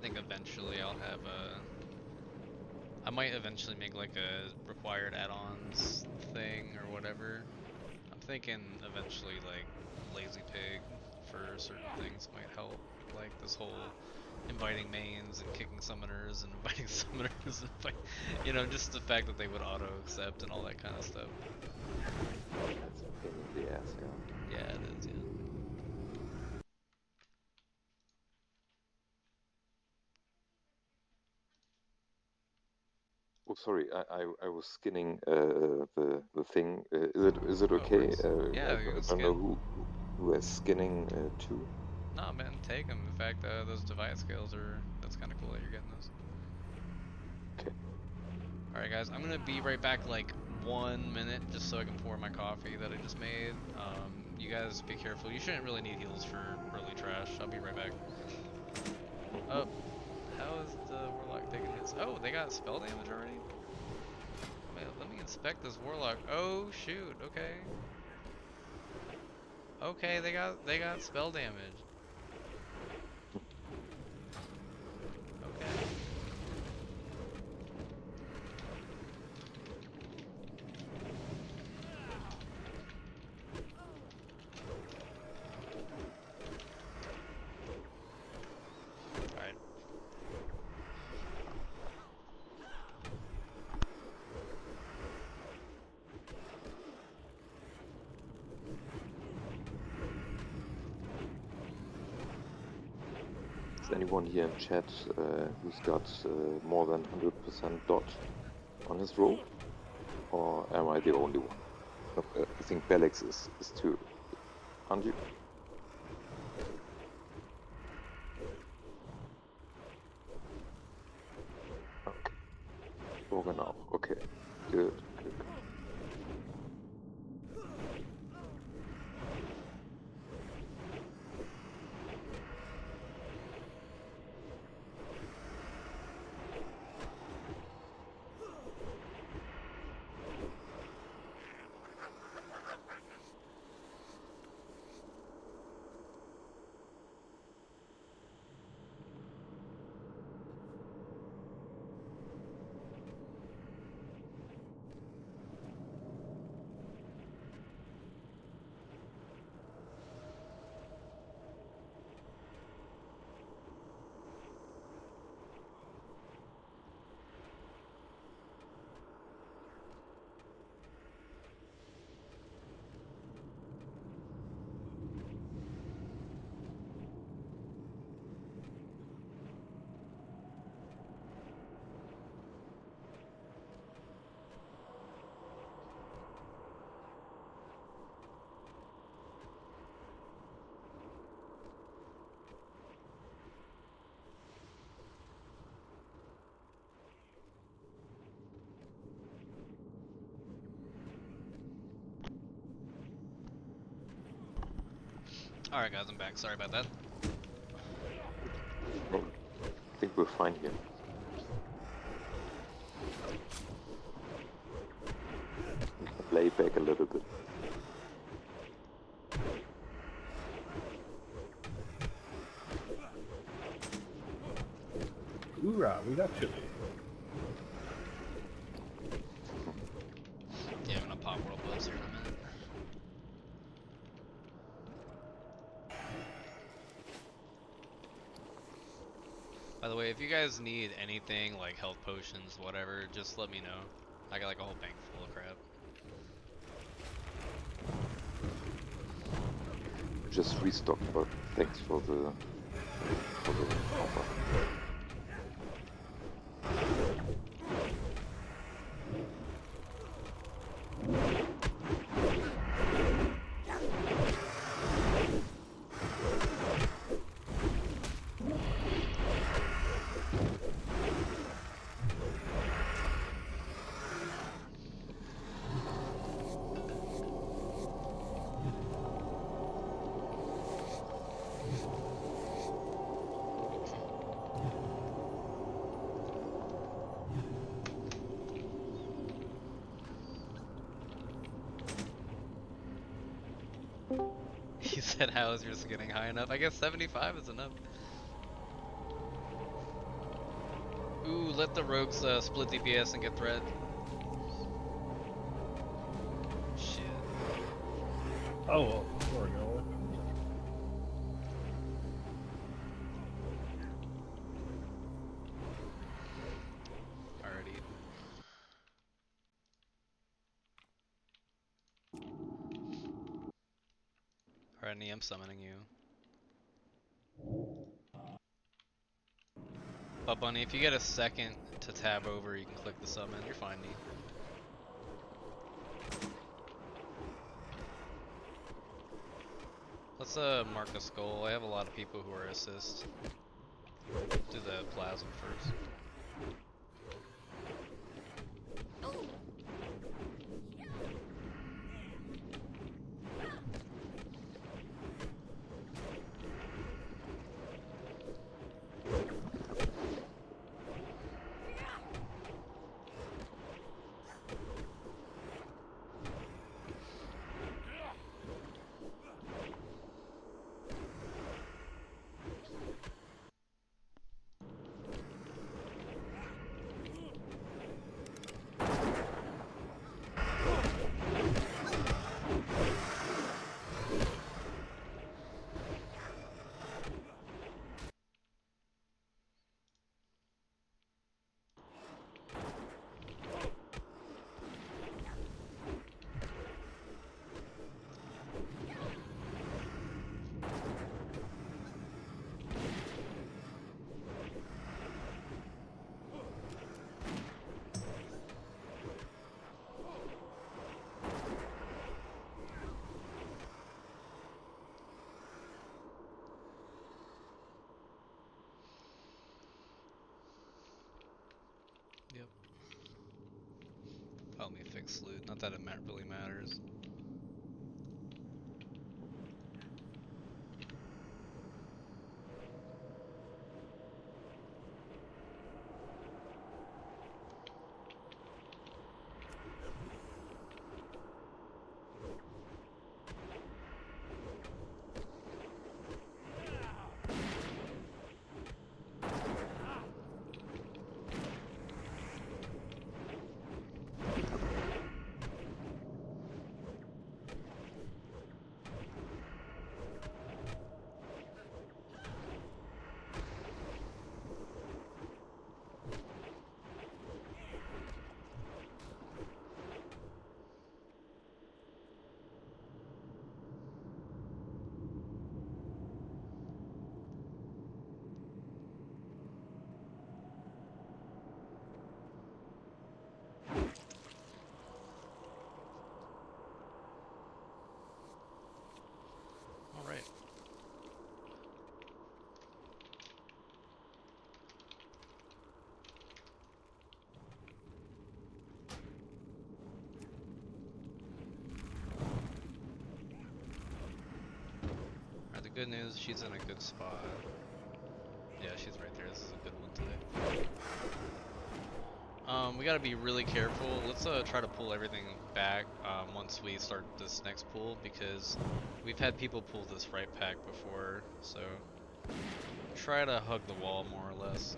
think eventually I'll have a. I might eventually make like a required add-ons thing or whatever. I'm thinking eventually like Lazy Pig for certain things might help. Like this whole inviting mains and kicking summoners and inviting summoners and you know, just the fact that they would auto accept and all that kind of stuff. That's a pain in the ass, yeah. Yeah, it is. Yeah. Oh, sorry, I was skinning the thing. Is it Oh, it okay? works. Yeah, you I can don't know skin. who has skinning too. Nah, man, take them. In fact, those device scales are. That's kind of cool that you're getting those. Okay. Alright guys, I'm gonna be right back like 1 minute just so I can pour my coffee that I just made. You guys be careful. You shouldn't really need heals for early trash. I'll be right back. Mm-hmm. Oh, how is the warlock taking hits? Oh, they got spell damage already? Let me inspect this warlock. Oh shoot, okay. Okay, they got spell damage. Okay. Alright. Is anyone here in chat who's got more than 100% dot on his roll? Or am I the only one? No, I think Belix is too, aren't you? Okay. Oh, genau. Okay. Good, good, good. Alright guys, I'm back. Sorry about that. No, I think we're fine here. We can lay back a little bit. Hoorah, we got chili. Yeah, I'm gonna pop world gloves here in a minute. By the way, if you guys need anything like health potions, whatever, just let me know. I got like a whole bank full of crap. Just restocked, but thanks for the offer. He said, how is yours getting high enough? I guess 75 is enough. Ooh, let the rogues split DPS and get threat. Shit. Oh well, there we go. Alrighty. Alright, I'm summoning you. But Bunny, if you get a second to tab over, you can click the summon. You're fine, Nee. Let's mark a skull. I have a lot of people who are assist. Do the plasm first. Yep. Help me fix loot. Not that it really matters. Alright. Alright, the good news, she's in a good spot. Yeah, she's right there. This is a good one today. We gotta be really careful. Let's try to pull everything back once we start this next pull, because we've had people pull this right pack before, so try to hug the wall more or less.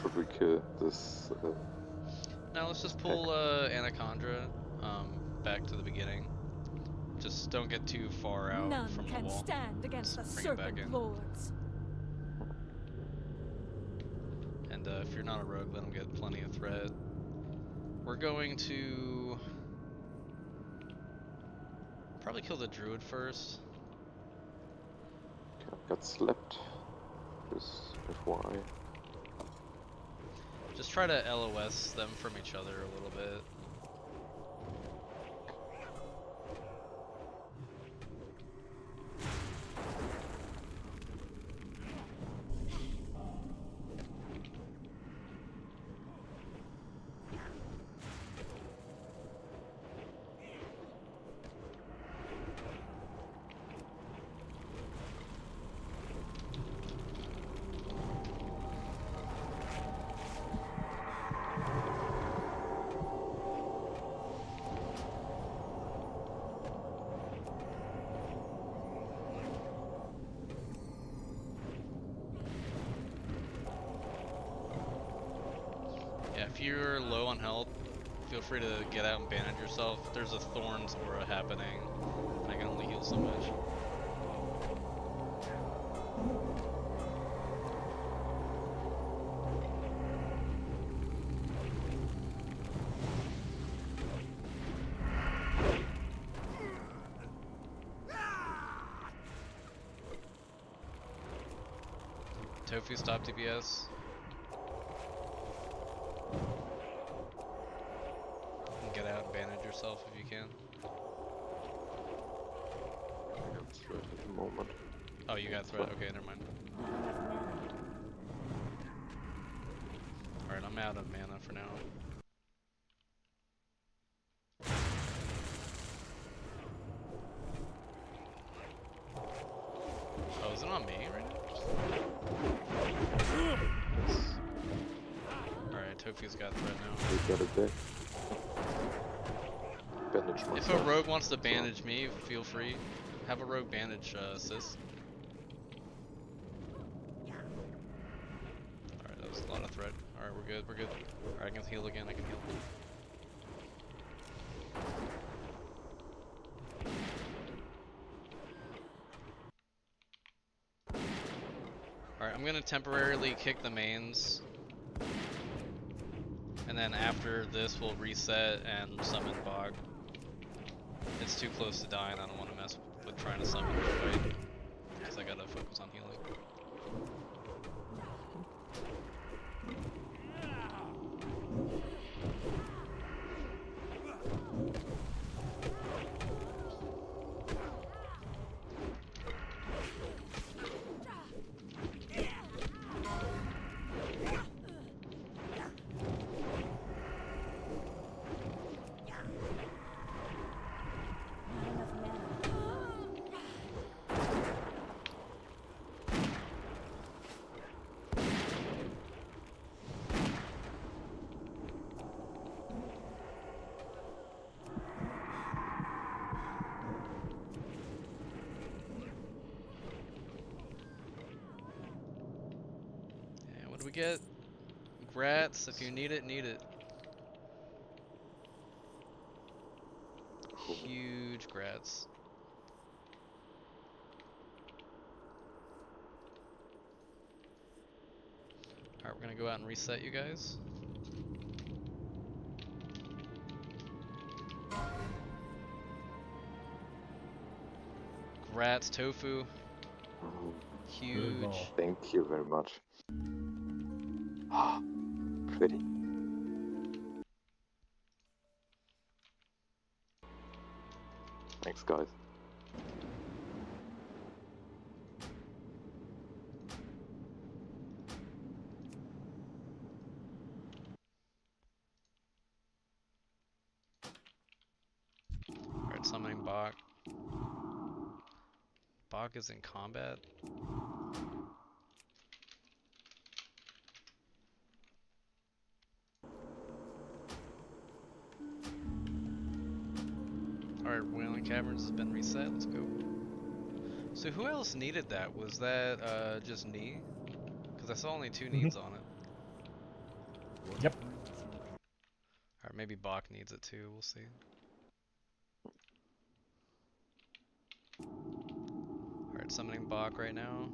Should we kill this? Now let's just pull Anaconda back to the beginning. Just don't get too far out None from the can wall. stand against the Bring it back serpent in. lords. And if you're not a rogue, let them get plenty of threat. We're going to probably kill the druid first. Okay, I got slapped. Just FYI. Just try to LOS them from each other a little bit. Yeah, if you're low on health, feel free to get out and bandage yourself. There's a Thorns aura happening, and I can only heal so much. Tofu, stop DPS. And get out and bandage yourself if you can. I got threat at the moment. Oh, you got threat? Okay, never mind. Alright, I'm out of mana for now. Oh, is it on me right now? Alright, Tofu's got threat now. We got it back. Bandage myself. If a rogue wants to bandage me, feel free. Have a rogue bandage, sis. Alright, that was a lot of threat. Alright, we're good, we're good. Alright, I can heal again, I can heal. Alright, I'm gonna temporarily kick the mains. And then after this, we'll reset and summon Bog. It's too close to dying, I don't want to mess with trying to summon the fight. Because I gotta focus on healing. What do we get? Grats, if you need it, need it. Huge grats. Alright, we're gonna go out and reset you guys. Grats, Tofu. Oh, Huge. thank you very much. Ah, pretty. Thanks, guys. Alright, summoning Bach. Bach is in combat. Alright, Wailing Caverns has been reset, let's go. So who else needed that? Was that just Knee? Because I saw only 2 needs on it. Yep. Alright, maybe Bach needs it too, we'll see. Alright, summoning Bach right now.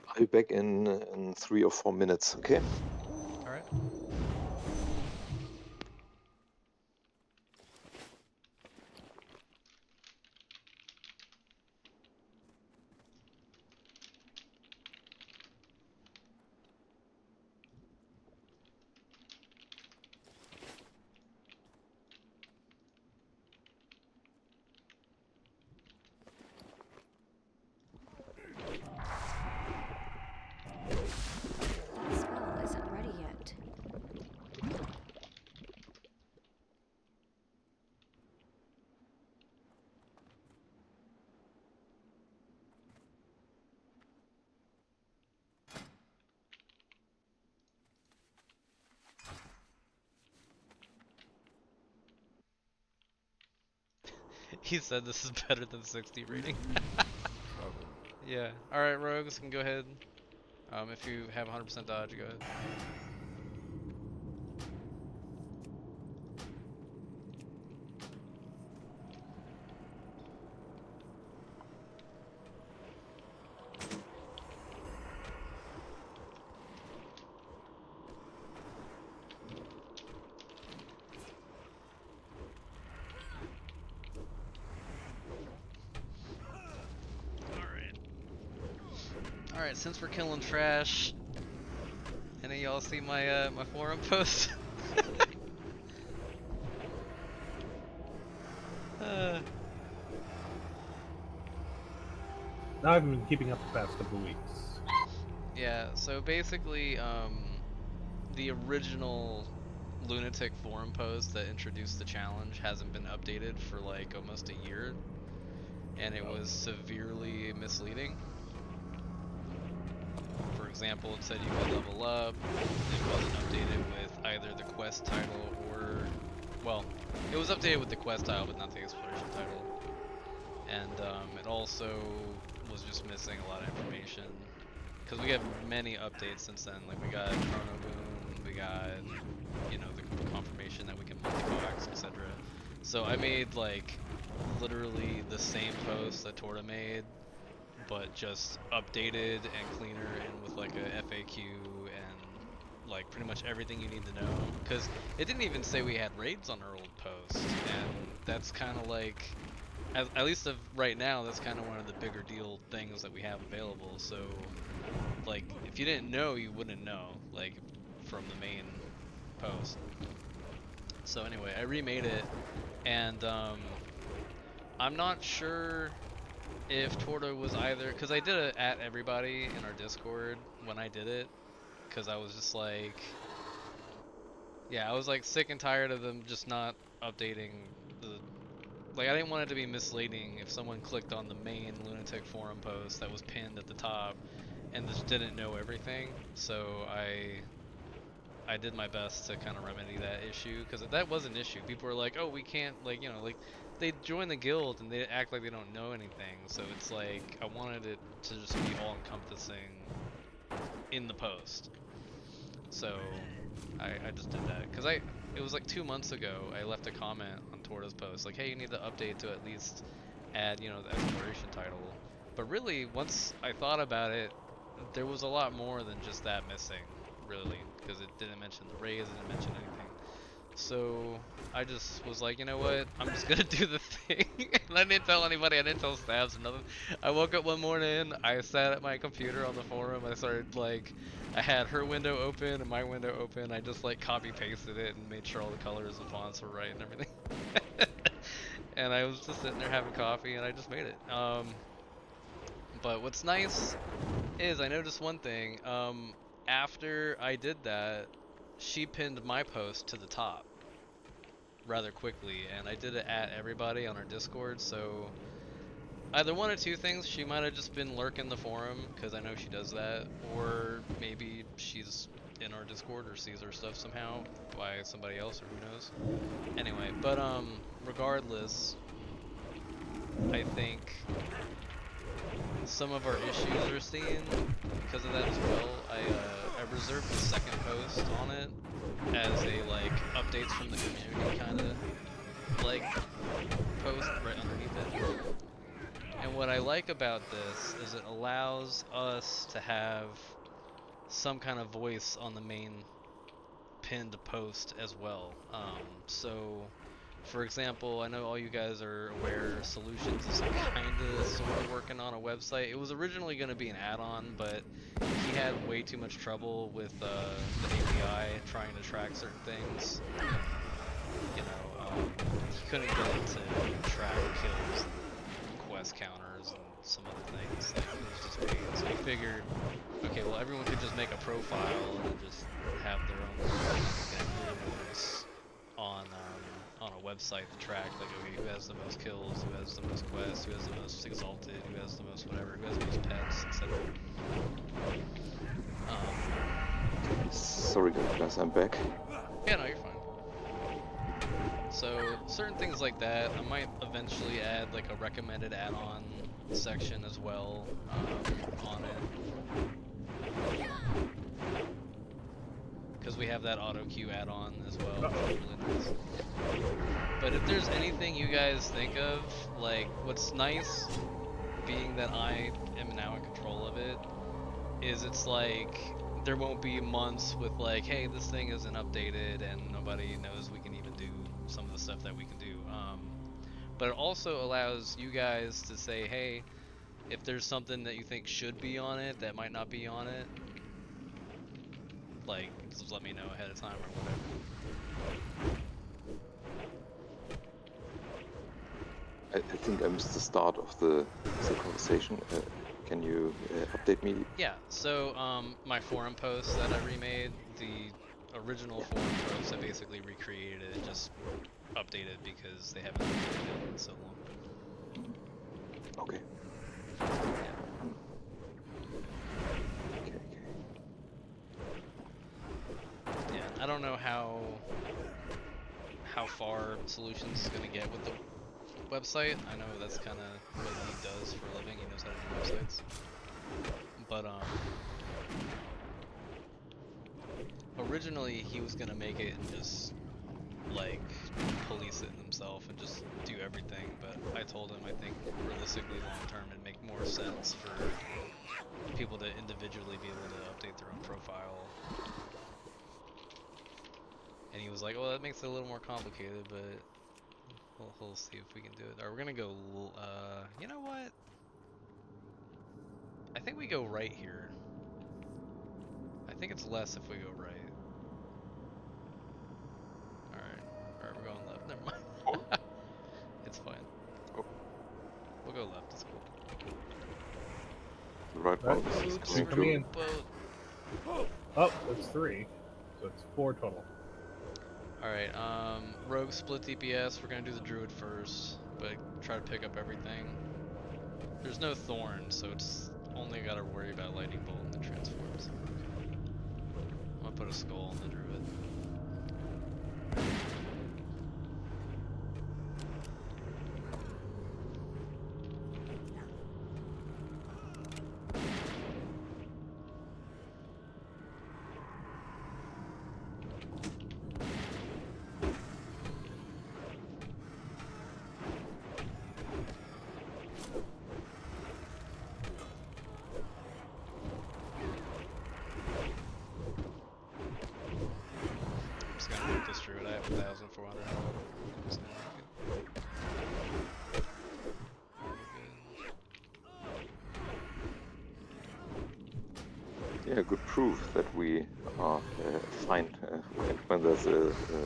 I'll be back in 3 or 4 minutes, okay? Alright. The spell isn't ready yet. He said this is better than 60 rating. Probably. Yeah. Alright, Rogues, can go ahead. If you have 100% dodge, go ahead. Alright, since we're killing trash, any of y'all see my my forum post? Now I've been keeping up the past couple of weeks. Yeah, so basically, the original Lunatic forum post that introduced the challenge hasn't been updated for like almost a year, and it was severely misleading. For example, it said you could level up. It wasn't updated with either the quest title or, well, it was updated with the quest title, but not the exploration title. And it also was just missing a lot of information. Because we got many updates since then. Like we got Chrono Boom, we got, you know, the confirmation that we can multi-box, etc. So I made like literally the same post that Torta made, but just updated and cleaner and with like a FAQ and like pretty much everything you need to know. Because it didn't even say we had raids on our old post, and that's kind of like, at least of right now, that's kind of one of the bigger deal things that we have available. So like if you didn't know, you wouldn't know, like from the main post. So anyway, I remade it, and I'm not sure if Torto was either, because I did it at everybody in our Discord when I did it, because I was just like, yeah, I was like sick and tired of them just not updating the, like I didn't want it to be misleading if someone clicked on the main Lunatic forum post that was pinned at the top and just didn't know everything. So I did my best to kind of remedy that issue, because that was an issue. People were like, oh, we can't, like, you know, like they join the guild and they act like they don't know anything. So it's like I wanted it to just be all encompassing in the post. So I just did that because it was like 2 months ago I left a comment on Torto's post like, hey, you need to update to at least add, you know, the exploration title. But really, once I thought about it, there was a lot more than just that missing, really, because it didn't mention the raids, it didn't mention anything. So I just was like, you know what, I'm just gonna do the thing. And I didn't tell anybody, I didn't tell Stabs or nothing. I woke up one morning, I sat at my computer on the forum, I started like, I had her window open and my window open, I just like copy pasted it and made sure all the colors and fonts were right and everything. And I was just sitting there having coffee and I just made it. But what's nice is I noticed one thing, after I did that, she pinned my post to the top rather quickly, and I did it at everybody on our Discord, so either one or two things, she might have just been lurking the forum, because I know she does that, or maybe she's in our Discord or sees our stuff somehow by somebody else, or who knows. Anyway, but regardless, I think some of our issues we're seeing because of that as well. I reserved the second post on it as a like updates from the community kind of like post right underneath it. And what I like about this is it allows us to have some kind of voice on the main pinned post as well. So for example, I know all you guys are aware Solutions is kinda sort of working on a website. It was originally going to be an add-on, but he had way too much trouble with the API trying to track certain things. You know, he couldn't get it to track kills, quest counters, and some other things. Like, it was just pain. So he figured, okay, well everyone could just make a profile and just have their own leaderboards on a website to track, like, okay, who has the most kills, who has the most quests, who has the most exalted, who has the most whatever, who has the most pets, etc. Sorry guys, I'm back. Yeah, no, you're fine. So certain things like that. I might eventually add like a recommended add-on section as well on it. Because we have that auto queue add-on as well, which is really nice. But if there's anything you guys think of, like what's nice, being that I am now in control of it, is it's like there won't be months with like, hey, this thing isn't updated and nobody knows we can even do some of the stuff that we can do. But it also allows you guys to say, hey, if there's something that you think should be on it that might not be on it, like just let me know ahead of time or whatever. I think I missed the start of the conversation. Can you update me? Yeah, so my forum post that I remade, the original forum post I basically recreated it and just updated because they haven't updated it in so long. Okay. Yeah. Okay. Yeah, I don't know how far Solutions is gonna get with the website. I know that's kind of what he does for a living. He knows how to do websites. But originally he was gonna make it and just like police it himself and just do everything. But I told him I think realistically long term it'd make more sense for people to individually be able to update their own profile. And he was like, well, that makes it a little more complicated, but we'll see if we can do it. Or we're gonna go, you know what? I think we go right here. I think it's less if we go right. Alright, we're going left. Never mind. Oh. It's fine. Oh. We'll go left, it's cool. The right Right. one is Boats, coming Coming through. in. boat. Oh, that's 3. So it's 4 total. Alright, Rogue split DPS. We're gonna do the Druid first, but try to pick up everything. There's no Thorn, so it's only gotta worry about Lightning Bolt and the transforms. I'm gonna put a skull on the Druid. I'm just gonna make this Druid. I have 1,400 health. I'm just gonna make it. Yeah, good proof that we are fine when there's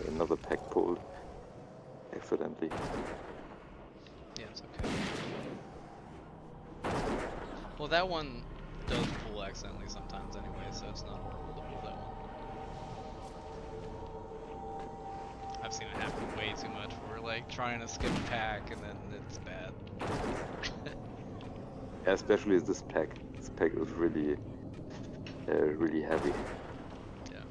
another pack pulled accidentally. Yeah, it's okay. Well, that one does pull accidentally sometimes anyway, so it's not horrible to pull that one. I've seen it happen way too much where we're like trying to skip a pack and then it's bad. Yeah, especially this pack. This pack is really, really heavy. Yeah.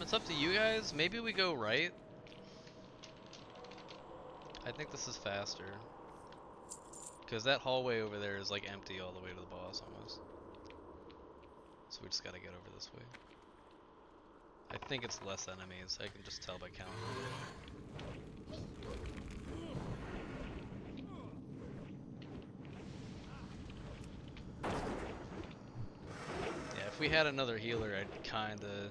It's up to you guys. Maybe we go right. I think this is faster. Because that hallway over there is like empty all the way to the boss almost. So we just gotta get over this way. I think it's less enemies. I can just tell by counting. Yeah, if we had another healer, I'd kinda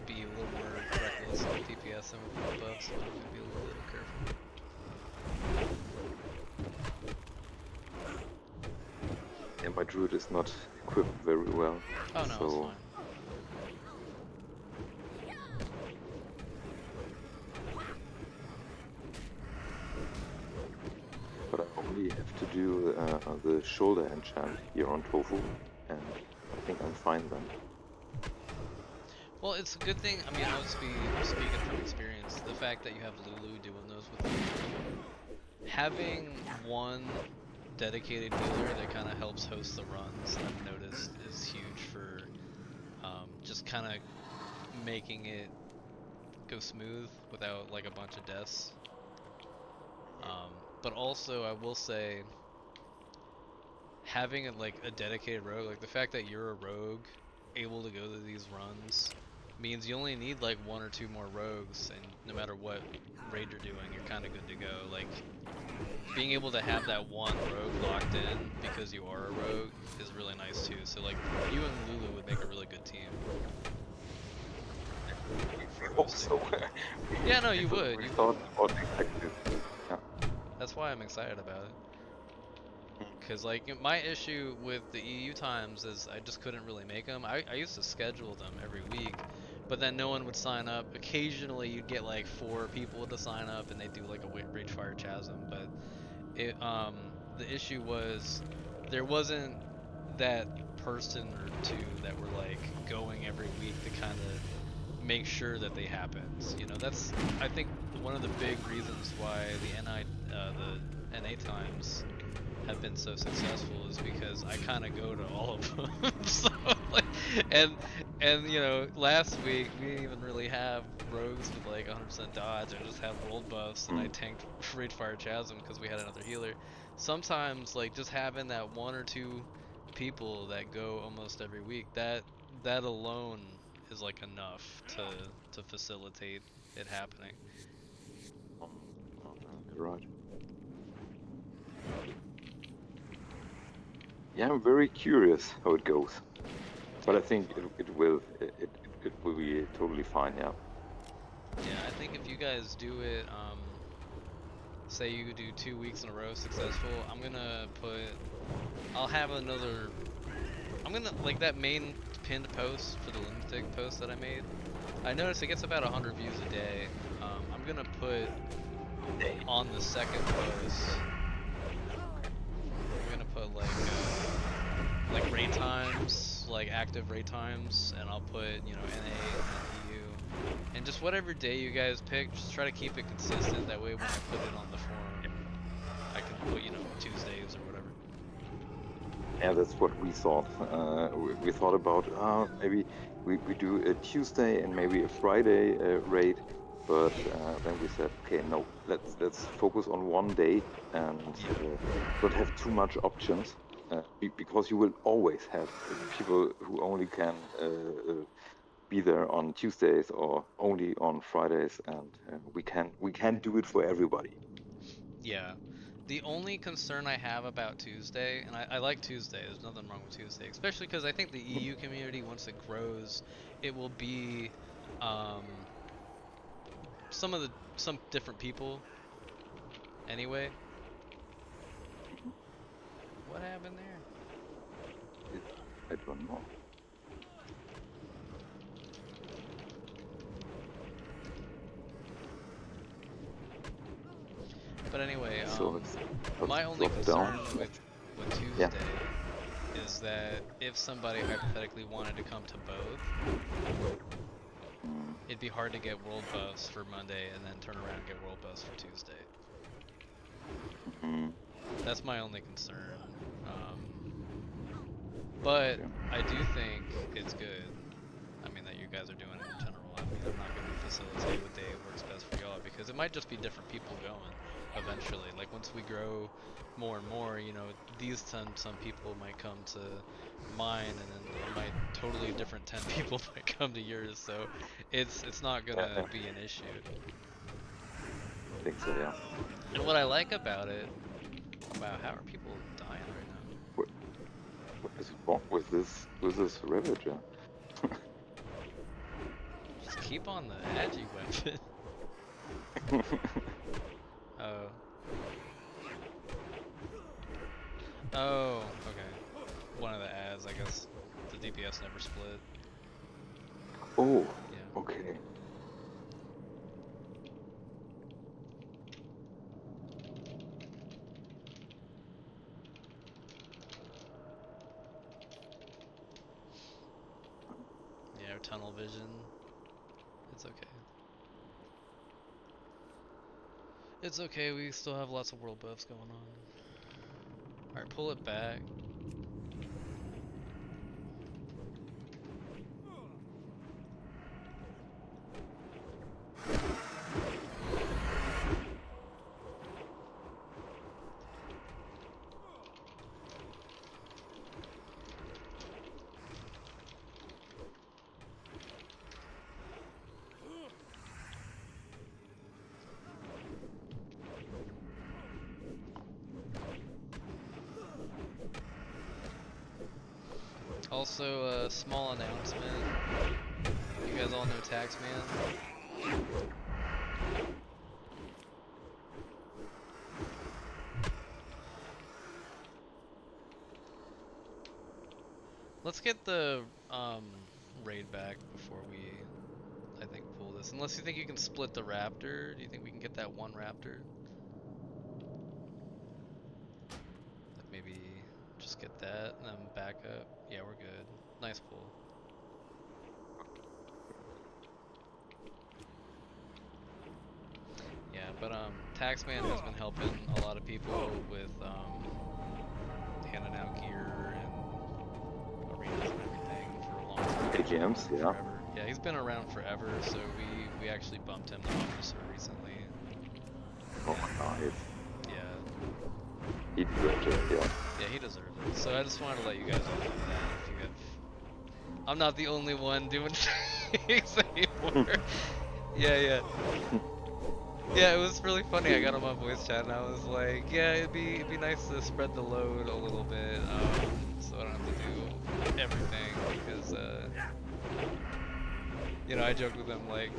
be a little more reckless on DPS and with my buffs, so I'm gonna be a little bit careful. Yeah, my druid is not equipped very well. Oh no, so it's fine. but I only have to do the shoulder enchant here on Tofu, and think I'm fine then. Well, it's a good thing. I mean, I'm speaking from experience. The fact that you have Lulu doing those with you, having one dedicated healer that kind of helps host the runs, I've noticed is huge for just kind of making it go smooth without like a bunch of deaths. But also, I will say, having like a dedicated rogue, like the fact that you're a rogue able to go to these runs means you only need like one or two more rogues, and no matter what raid you're doing, you're kind of good to go. Like being able to have that one rogue locked in because you are a rogue is really nice too. So like you and Lulu would make a really good team. We hope so. Yeah, no, you We would. We thought about exactly this. Yeah. That's why I'm excited about it. Because, like, my issue with the EU times is I just couldn't really make them. I used to schedule them every week, but then no one would sign up. Occasionally, you'd get, like, 4 people to sign up, and they do, like, a Ragefire Chasm. But the issue was there wasn't that person or two that were, like, going every week to kind of make sure that they happened. You know, that's, I think, one of the big reasons why the NA times have been so successful is because I kind of go to all of them. So, like, and you know, last week we didn't even really have rogues with like 100% dodge. I just had world buffs, and I tanked Ragefire Chasm because we had another healer. Sometimes, like, just having that one or two people that go almost every week, that alone is like enough to facilitate it happening. You're right. Yeah, I'm very curious how it goes, but I think it will be totally fine. Yeah. Yeah, I think if you guys do it, say you do 2 weeks in a row successful, I'll have another, like that main pinned post for the Lunatic post that I made, I noticed it gets about 100 views a day. I'm gonna put on the second post, I'm gonna put like raid times, like active raid times, and I'll put, you know, NA and EU. And just whatever day you guys pick, just try to keep it consistent. That way when I put it on the forum, I can put, you know, Tuesdays or whatever. Yeah, that's what we thought. We thought about maybe we do a Tuesday and maybe a Friday raid, but then we said, okay, no, let's focus on one day and not have too much options, because you will always have people who only can be there on Tuesdays or only on Fridays, and we can't do it for everybody. Yeah. The only concern I have about Tuesday, and I like Tuesday, there's nothing wrong with Tuesday, especially because I think the EU community, once it grows, it will be um, some different people anyway. What happened there? I don't know. But anyway, So my it's only dropped concern down. with Tuesday is that if somebody hypothetically wanted to come to both, it'd be hard to get world buffs for Monday and then turn around and get world buffs for Tuesday. Mm. That's my only concern. But I do think it's good. I mean, that you guys are doing it in general. I mean, I'm not going to facilitate what day works best for y'all, because it might just be different people going eventually. Like, once we grow more and more, you know, some people might come to mine, and then it might totally different 10 people might come to yours. So it's not going to be an issue. I think so, yeah. And what I like about it, wow, how are people dying right now? What is wrong with this Ravager? Just keep on the agi weapon. Oh. Oh, okay. One of the ads, I guess. The DPS never split. Oh, Yeah. okay. tunnel vision. It's okay. It's okay, we still have lots of world buffs going on. Alright, pull it back. Also, a small announcement. You guys all know Taxman? Let's get the raid back before we, I think, pull this. Unless you think you can split the raptor. Do you think we can get that one raptor? Like maybe just get that and then back up. Yeah, we're good. Nice pull. Yeah, but Taxman has been helping a lot of people with handing out gear and arenas and everything for a long time. AGMs, yeah. Forever. Yeah, he's been around forever, so we actually bumped him to officer recently. Oh, nice. Yeah. He deserved it, yeah. Yeah, he deserved it. So I just wanted to let you guys all know that. If you have... I'm not the only one doing things anymore. Yeah. Yeah, it was really funny. I got on my voice chat and I was like, yeah, it'd be nice to spread the load a little bit, so I don't have to do everything because you know, I joked with him like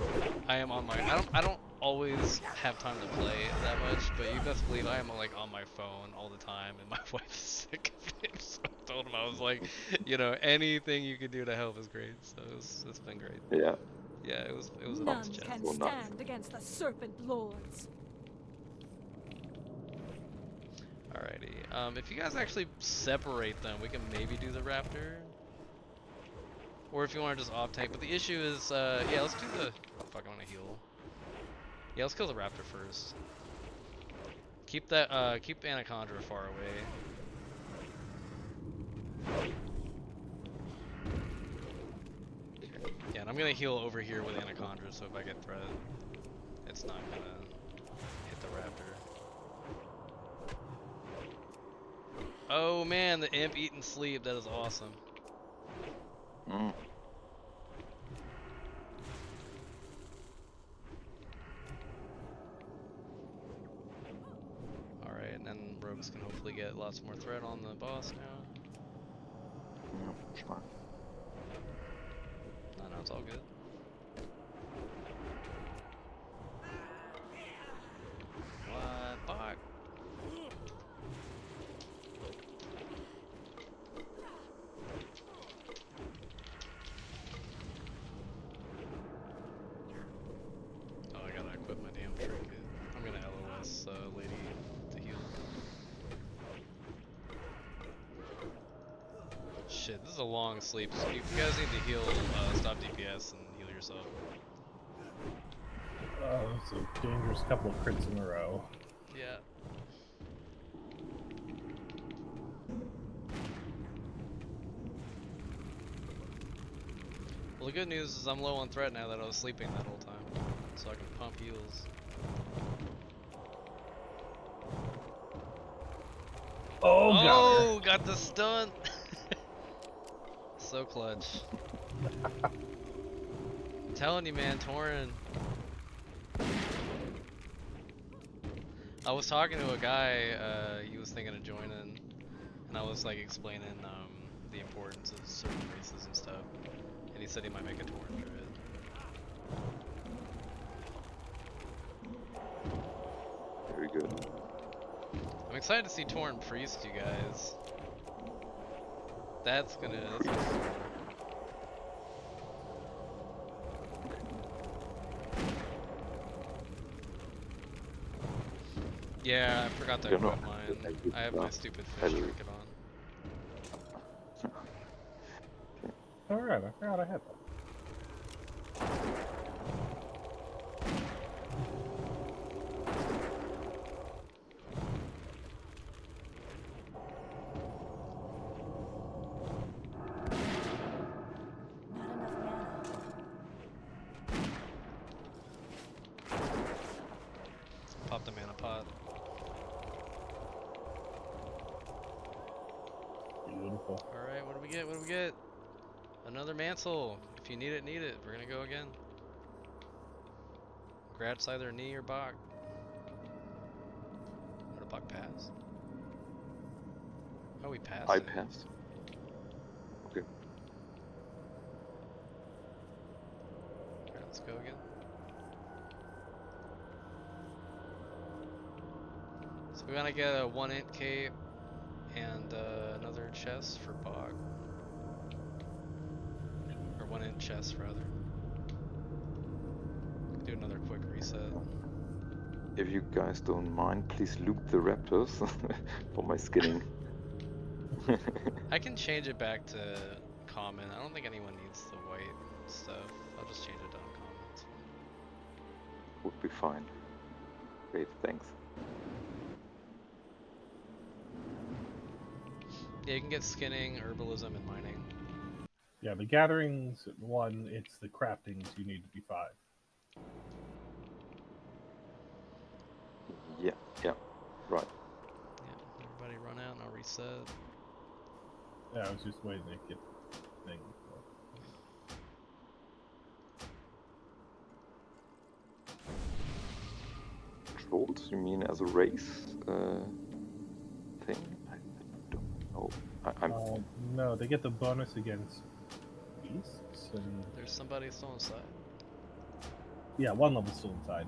I am on my I don't always have time to play that much, but you best believe I am like on my phone all the time and my wife is sick of it. So I told him, I was like, you know, anything you can do to help is great. So it's been great. Yeah. Yeah, it was a None nice chat. can Well, nice. stand against the Serpent Lords. Alrighty. If you guys actually separate them, we can maybe do the raptor. Or if you want to just off tank. But the issue is, yeah, let's do the. Oh, fuck, I want to heal. Yeah, let's kill the raptor first. Keep that. Keep Anaconda far away. Yeah, and I'm gonna heal over here with Anaconda, so if I get threat, it's not gonna hit the raptor. Oh man, the imp eat and sleep. That is awesome. Mm. Alright, and then rogues can hopefully get lots more threat on the boss now. Yeah, sure. No, it's all good. What? Fuck. Oh, I gotta equip my damn trinket. I'm gonna LOS lady to heal. Shit, this is a long sleep. So if you guys need to heal, stop DPS and heal yourself. It's a dangerous couple of crits in a row. Yeah. Well, the good news is I'm low on threat now that I was sleeping that whole time, so I can pump heals. Oh, got the stun! So clutch. I'm telling you, man, Torin. I was talking to a guy, he was thinking of joining, and I was like explaining the importance of certain races and stuff, and he said he might make a Torin druid. Very good. I'm excited to see Torin priest, you guys. That's gonna be cool. Yeah, I forgot to You're equip not- mine. I have my stupid fish Hello. trinket on. Alright, I forgot I had that. Beautiful. Alright, what do we get? What do we get? Another mantle. If you need it, need it. We're gonna go again. Grabs either knee or Bach. Or did Bach pass? Oh, we passed. I it. passed. Okay. Alright, let's go again. So we're gonna get a 1 int cape and another chest for Bog. Or 1 int chest rather. Do another quick reset. If you guys don't mind, please loot the raptors for my skinning. I can change it back to common. I don't think anyone needs the white stuff. I'll just change it to uncommon. It's fine. Would be fine. Great, thanks. Yeah, you can get skinning, herbalism, and mining. Yeah, the gatherings 1, it's the craftings you need to be 5. Yeah, right. Yeah, everybody run out and I'll reset. Yeah, I was just waiting to get things. Trolls, you mean as a race thing? I don't know. I'm No, they get the bonus against beasts, and There's somebody still inside. yeah, 1 level still inside.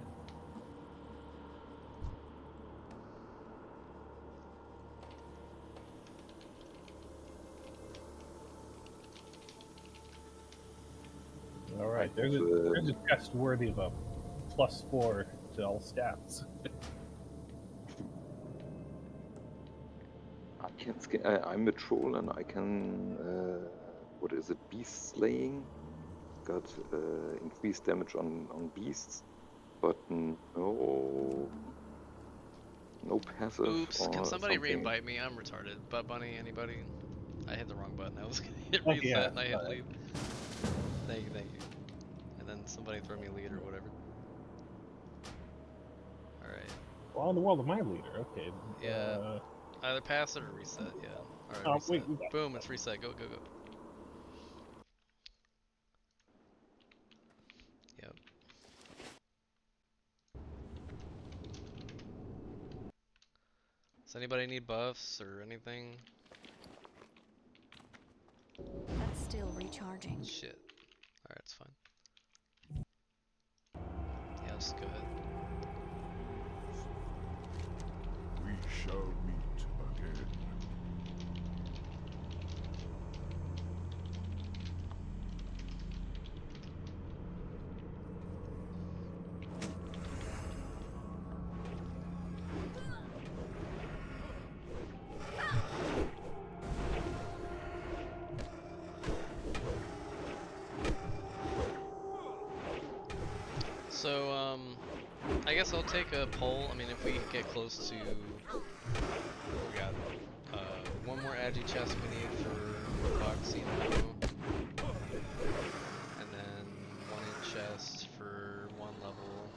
All right, there's a chest worthy of a +4 to all stats. I can I'm a troll and I can what is it? Beast slaying. Got increased damage on beasts, but no passive. Oops, or can somebody something. re-invite me? I'm retarded. Butt Bunny, anybody? I hit the wrong button. I was gonna hit Oh, reset yeah, and I hit leave. Thank you. And then somebody throw me lead or whatever. Alright. Well, in the world of my leader, okay. Yeah. Either pass it or reset, yeah. Alright, Oh, reset. wait, we got Boom, it's reset. Go. Yep. Does anybody need buffs or anything? That's still recharging. Shit. Alright, it's fine. Yeah, let's go ahead. We shall meet again. So, I guess I'll take a poll. I mean, if we get close to, we got 1 more agi chest we need for Boxino, and then 1 int chest for 1 level.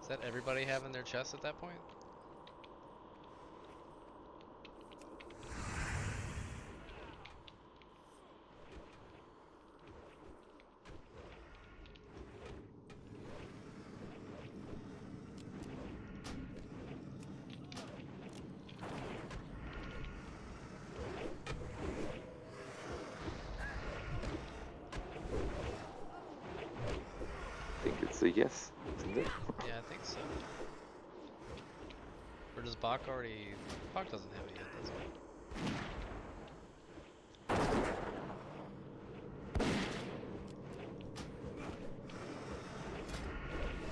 Is that everybody having their chest at that point? I think it's a yes, isn't it? Yeah, I think so. Or does Bach already... Bach doesn't have it yet, does he?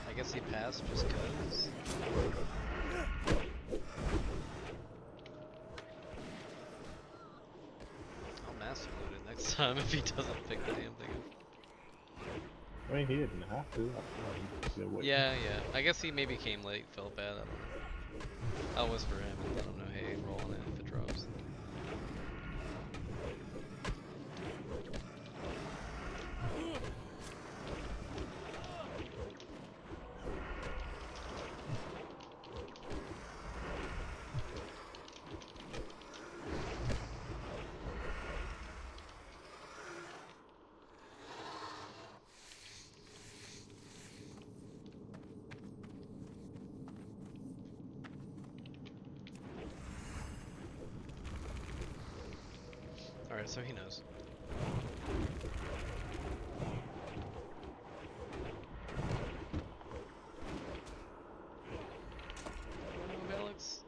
I guess he passed just cause. I'll master loot it next time if he doesn't pick the damn thing up. I mean, he didn't have to. Yeah. I guess he maybe came late, felt bad, I don't know. I'll whisper him and let him know, hey, roll on it if it drops. Alright, so he knows. Oh, Alex.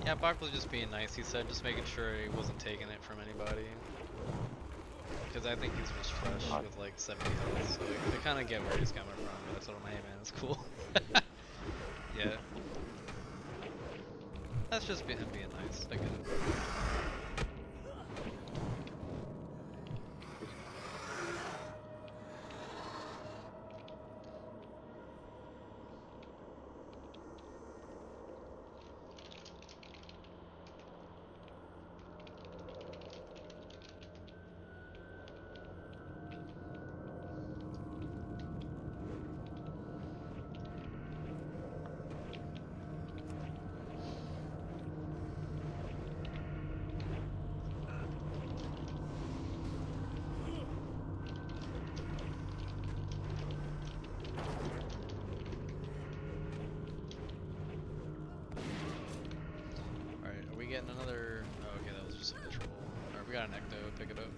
Yeah, Bach was just being nice, he said, just making sure he wasn't taking it from anybody. Because I think he's just fresh with like 70 health, so I kind of get where he's coming from, but I told him, hey man, it's cool. Yeah. That's just him being nice, I get it. Getting another. Oh, okay, that was just a patrol. Alright, we got an ecto. Pick it up.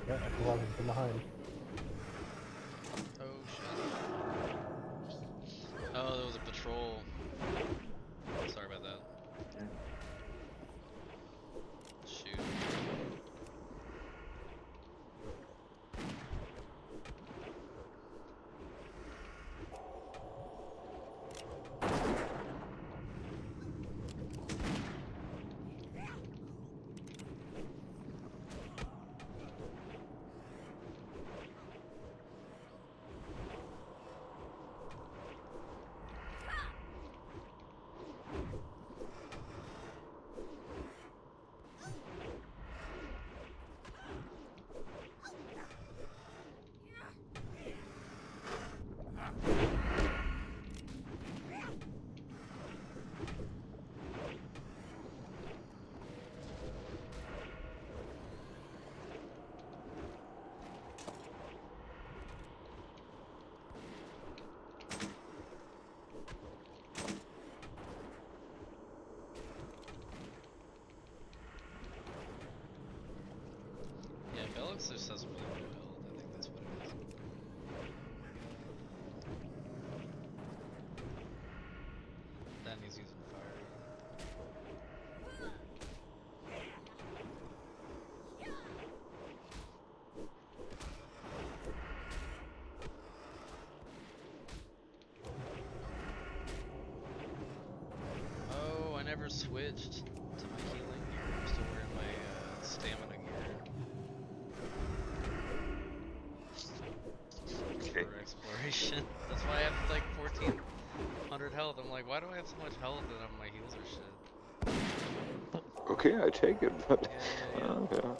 Yeah, I can log him from behind. Oh shit. Oh, there was a patrol. Sorry about that. Shoot. Yeah, Bellix just has really low health. I think that's what it is. Then he's using fire. Oh, I never switched to my healing gear. I'm still wearing my stamina gear. Okay. For exploration. That's why I have like 1400 health. I'm like, why do I have so much health and my heals are shit? Okay, I take it, but Yeah. yeah.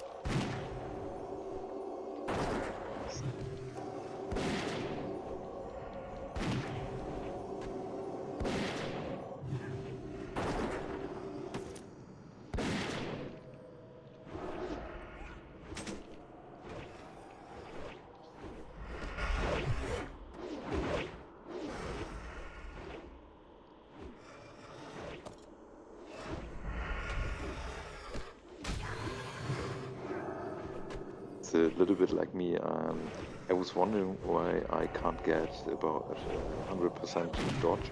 It's a little bit like me. I was wondering why I can't get about 100% dodge.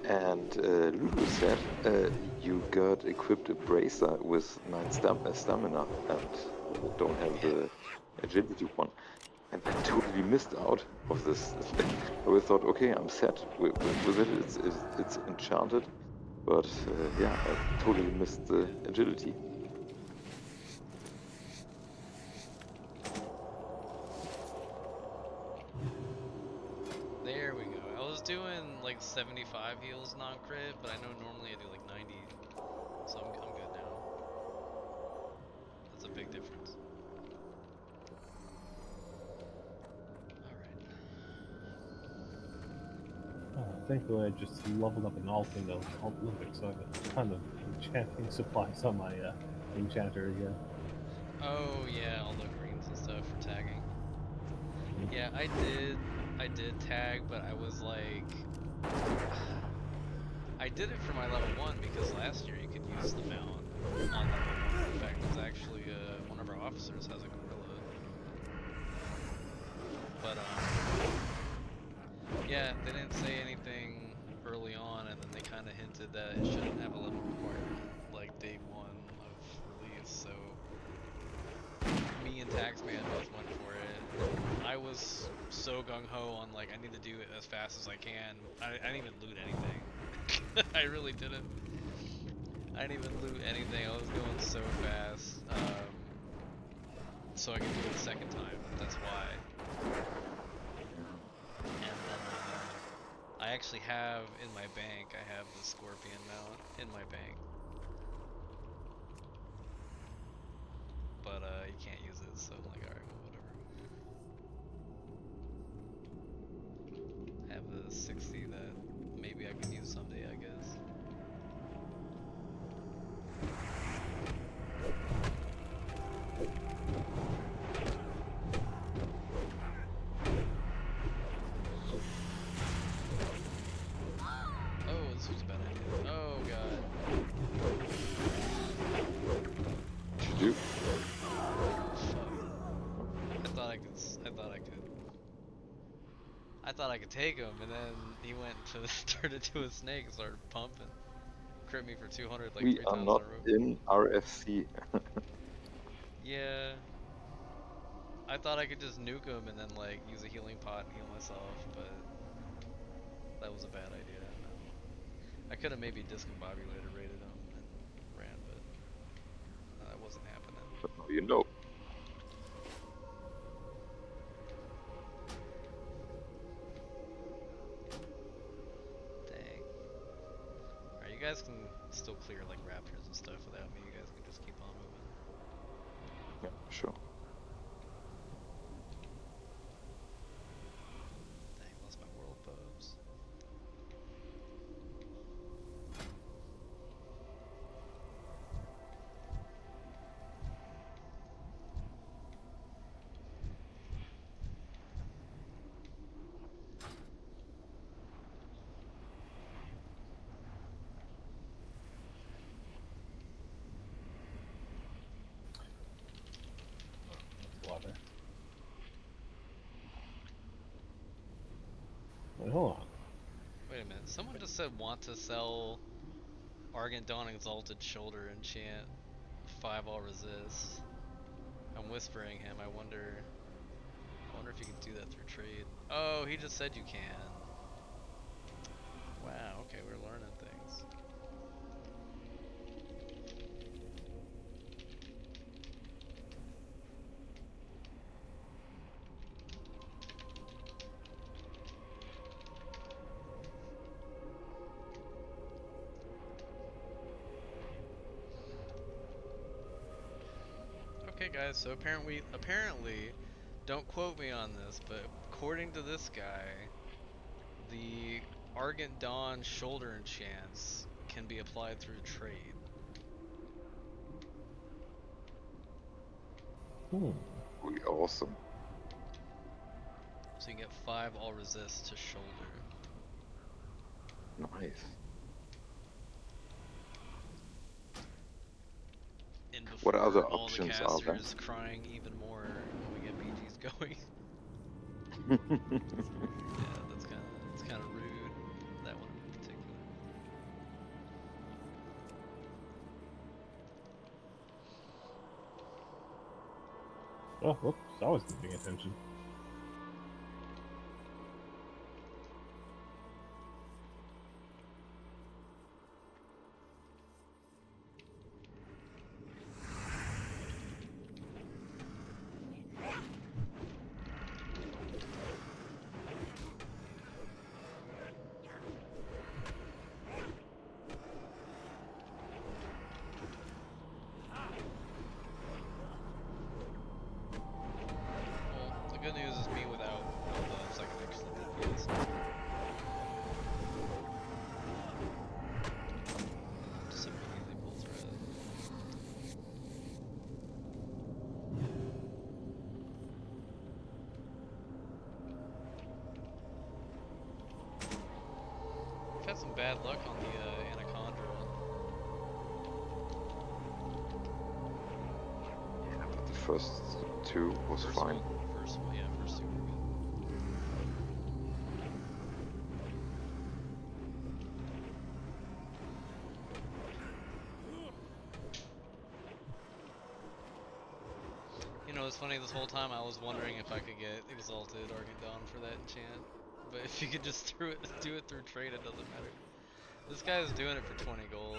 And Lulu said you got equipped a bracer with 9 stamina and don't have the agility one. And I totally missed out of this. I always thought, okay, I'm set with it. It's enchanted. But yeah, I totally missed the agility. There we go. I was doing like 75 heals non-crit, but I know normally I do like 90, so I'm good now. That's a big difference. Alright. Thankfully, I just leveled up an alt into Lunatic, so I have a ton of enchanting supplies on my enchanter again. Oh yeah, all the greens and stuff for tagging. Yeah, I did tag, but I was like, I did it for my level 1 because last year you could use the mount on level 1. In fact, it's actually one of our officers has a gorilla. But yeah, they didn't say anything early on, and then they kind of hinted that it shouldn't have a level requirement like day 1 of release. So me and Taxman both went for it. I was so gung-ho on like I need to do it as fast as I can. I didn't even loot anything. I really didn't. I didn't even loot anything. I was going so fast. So I could do it a second time. That's why. And then I actually have in my bank, I have the Scorpion mount in my bank. But you can't use it, so I'm like, alright, well, whatever. Have the 60 that maybe I can use someday, I guess. Oh, this was a bad idea. Oh god. What you do? I could take him, and then he went to turn into a snake and started pumping. Crit me for 200 like We 3 are times in not a row. in RFC. Yeah. I thought I could just nuke him and then like use a healing pot and heal myself, but that was a bad idea. No. I could have maybe discombobulated rated him and ran, but that wasn't happening. But now you know. Dang. Alright, you guys can still clear like raptors and stuff without me. You guys can just keep on moving. Yeah, sure. Dang, lost my world pubs. Water. Wait, hold on. Wait a minute, someone just said want to sell Argent Dawn Exalted Shoulder enchant 5 all resist. I'm whispering him, I wonder if you can do that through trade. Oh, he just said you can. Wow, okay, we're learning things. Okay guys, so apparently, don't quote me on this, but according to this guy, the Argent Dawn shoulder enchants can be applied through trade. Really awesome. So you can get 5 all resist to shoulder. Nice. And What before other all the options are there? casters crying even more when we get BGs going. Yeah, that's kinda rude. That one in particular. Oh, whoops. I wasn't paying attention. Well, the good news is me without build-ups, I can actually DPS. Just immediately pull thread. I've had some bad luck on the Anaconda. Yeah, but the first two was First fine. first one, yeah, first two were good. You know, it's funny, this whole time I was wondering if I could get Exalted Argent Dawn for that enchant. But if you could just do it through trade, it doesn't matter. This guy is doing it for 20 gold.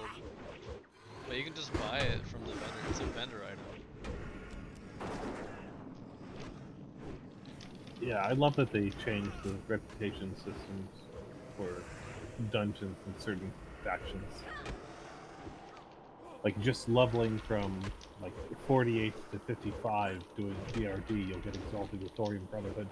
But you can just buy it from the vendor, it's a vendor item. Yeah, I love that they changed the reputation systems for dungeons and certain factions. Like just leveling from like 48 to 55 doing BRD, you'll get exalted with Thorium Brotherhood.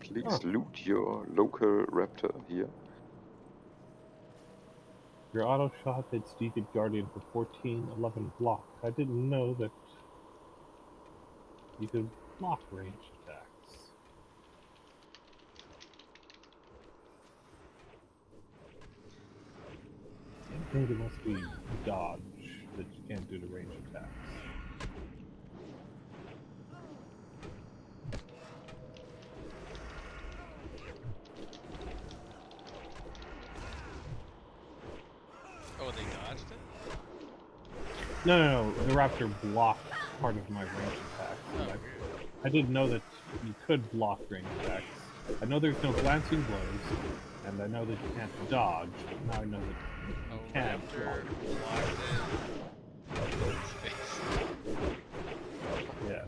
Please loot your local raptor here. Your auto shot hits Defeat Guardian for 14-11 block. I didn't know that you could block ranged attacks. I think it must be dodge that you can't do to ranged attacks. Oh, they dodged it? No. The raptor blocked part of my ranged attacks. Oh, And weird. I didn't know that you could block ranged attacks. I know there's no glancing blows, and I know that you can't dodge, but now I know that you Oh, can Raptor block. blocked it. In space. Yes.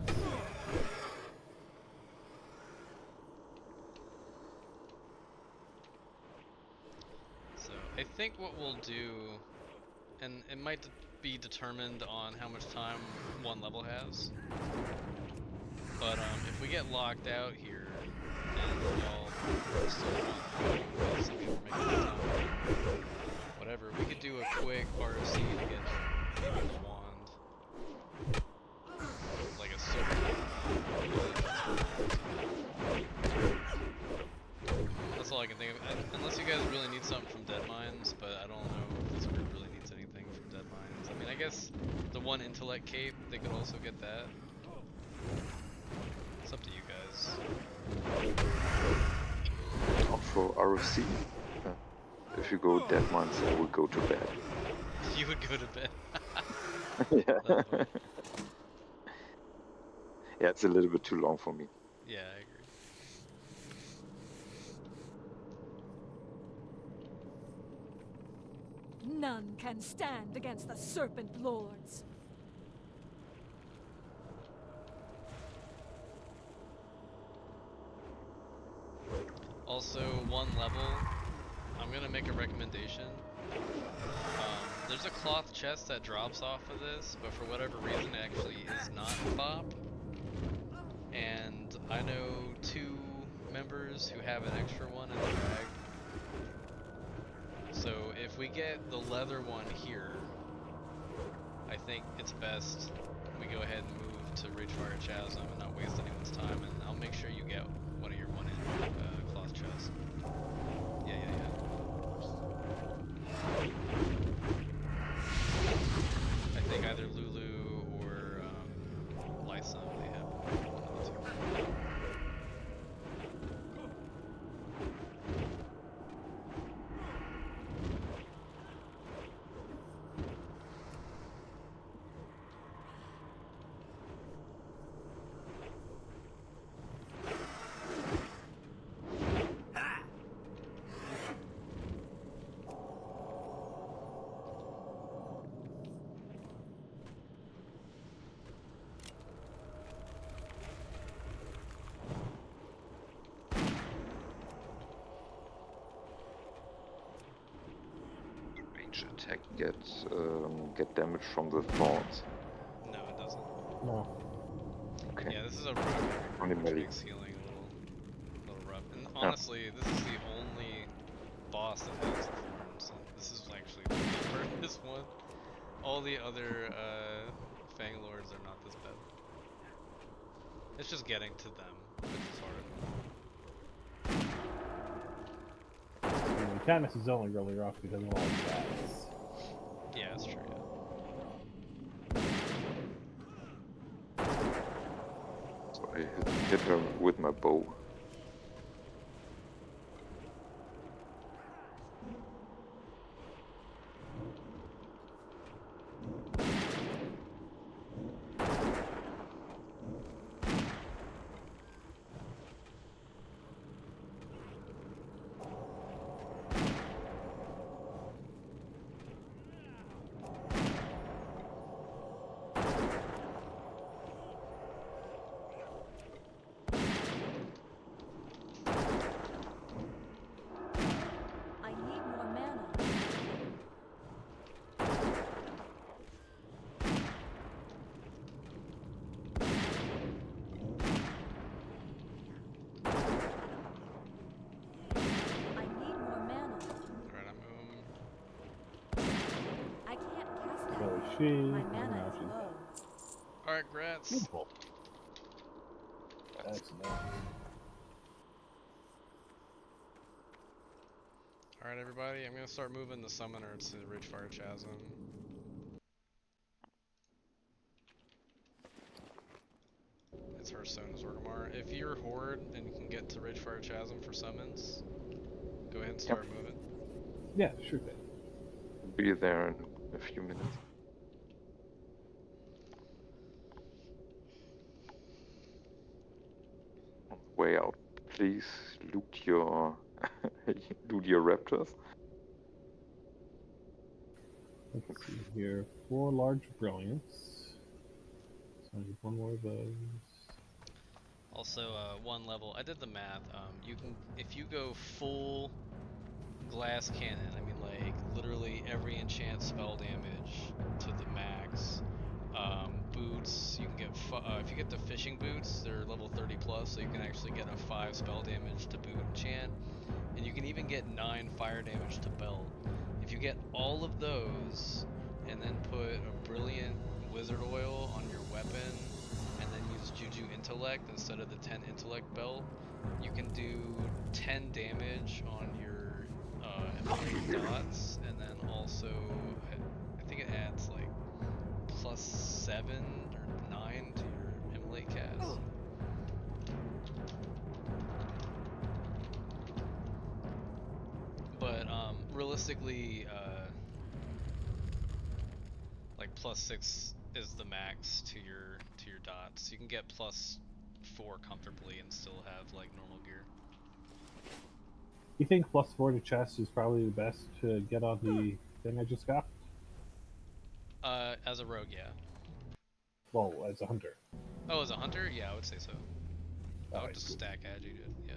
So I think what we'll do, and it might be determined on how much time one level has, but if we get locked out here, and y'all still want to go, some people are making time, whatever, we could do a quick RFC to get maybe the wand, like a silver. That's all I can think of. Unless you guys really need something from Dead Mines, but I don't know if this group really needs anything from Dead Mines. I mean, I guess the one intellect cape, they could also get that. It's up to you guys. Not for RFC. If you go Dead Mines, I will go to bed. You would go to bed. Yeah. That's funny. Yeah, it's a little bit too long for me. Yeah, I agree. None can stand against the Serpent Lords. Also, one level, I'm gonna make a recommendation. There's a cloth chest that drops off of this, but for whatever reason it actually is not BOP. And I know 2 members who have an extra one in the bag. So if we get the leather one here, I think it's best we go ahead and move to Ragefire Chasm and not waste anyone's time, and I'll make sure you get one of your one in cloth chest. Yeah. I think either Lulu or Lysa, they have one of the 2. Range attack get damage from the thorns. No, it doesn't. No. Okay. Yeah, this is a rough Only which melee. makes healing a little rough. And honestly, this is the only boss that has the thorns. And this is actually the hardest one. All the other Fang Lords are not this bad. It's just getting to them which is hard. I mean, Canis is only really rough because of all the bats. Yeah, that's true, yeah. So I hit her with my bow. she. My And mana now is she's low. Alright, grats. beautiful. That's enough. Alright, everybody, I'm gonna start moving the summoner to Ragefire Chasm. It's Hearthstone as Orgrimmar. If you're Horde and you can get to Ragefire Chasm for summons, go ahead and start moving. Yeah, sure thing. Be there in a few minutes. On the way out, please loot your loot your raptors. Let's see here. 4 large brilliance. So I need one more of those. Also, one level. I did the math. You can, if you go full glass cannon, I mean like literally every enchant spell damage to the max. Boots, you can get if you get the fishing boots, they're level 30 plus, so you can actually get a 5 spell damage to boot enchant, and you can even get 9 fire damage to belt. If you get all of those, and then put a brilliant wizard oil on your weapon, and then use Juju intellect instead of the 10 intellect belt, you can do 10 damage on your immolate dots, and then also I think it adds like plus 7 or 9 to your immolate cast. But realistically, like plus 6 is the max to your dots. You can get plus 4 comfortably and still have like normal gear. You think +4 to chest is probably the best to get on the thing I just got? As a rogue, yeah. Well, as a hunter. Oh, as a hunter, yeah, I would say so. I would Alright, just cool. stack agi, dude. Yeah.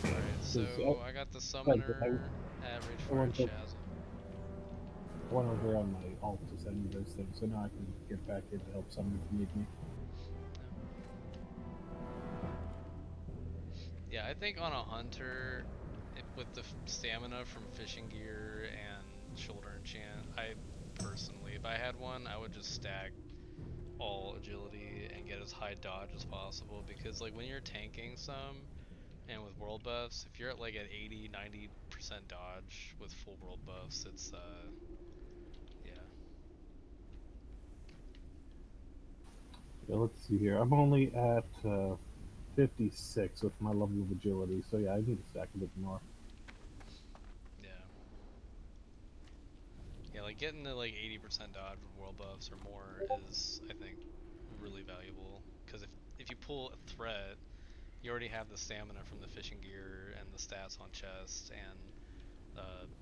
Alright, so 'Cause I got the I summoner at Ragefire went to- Chasm. I went over on my alt to send you those things, so now I can get back in to help someone if you need me. Yeah, I think on a hunter, with the stamina from fishing gear and shoulder enchant, I personally, if I had one, I would just stack all agility and get as high dodge as possible, because like when you're tanking some, and with world buffs, if you're at like at 80-90% dodge with full world buffs, it's yeah. Yeah, let's see here. I'm only at 56 with my level of agility, so yeah, I need to stack a bit more. Yeah. Yeah, like getting to like 80% dodge with world buffs or more is, I think, really valuable. Because if you pull a threat, you already have the stamina from the fishing gear and the stats on chest and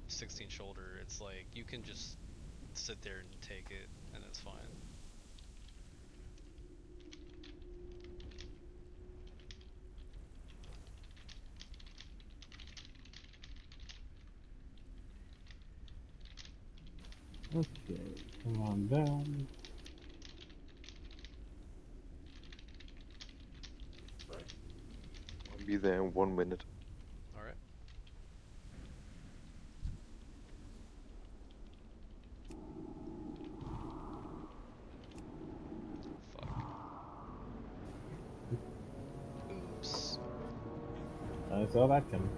16 shoulder. It's like you can just sit there and take it, and it's fine. Okay, come on down. I'll be there in 1 minute. All right. Fuck. Oops. I saw that coming.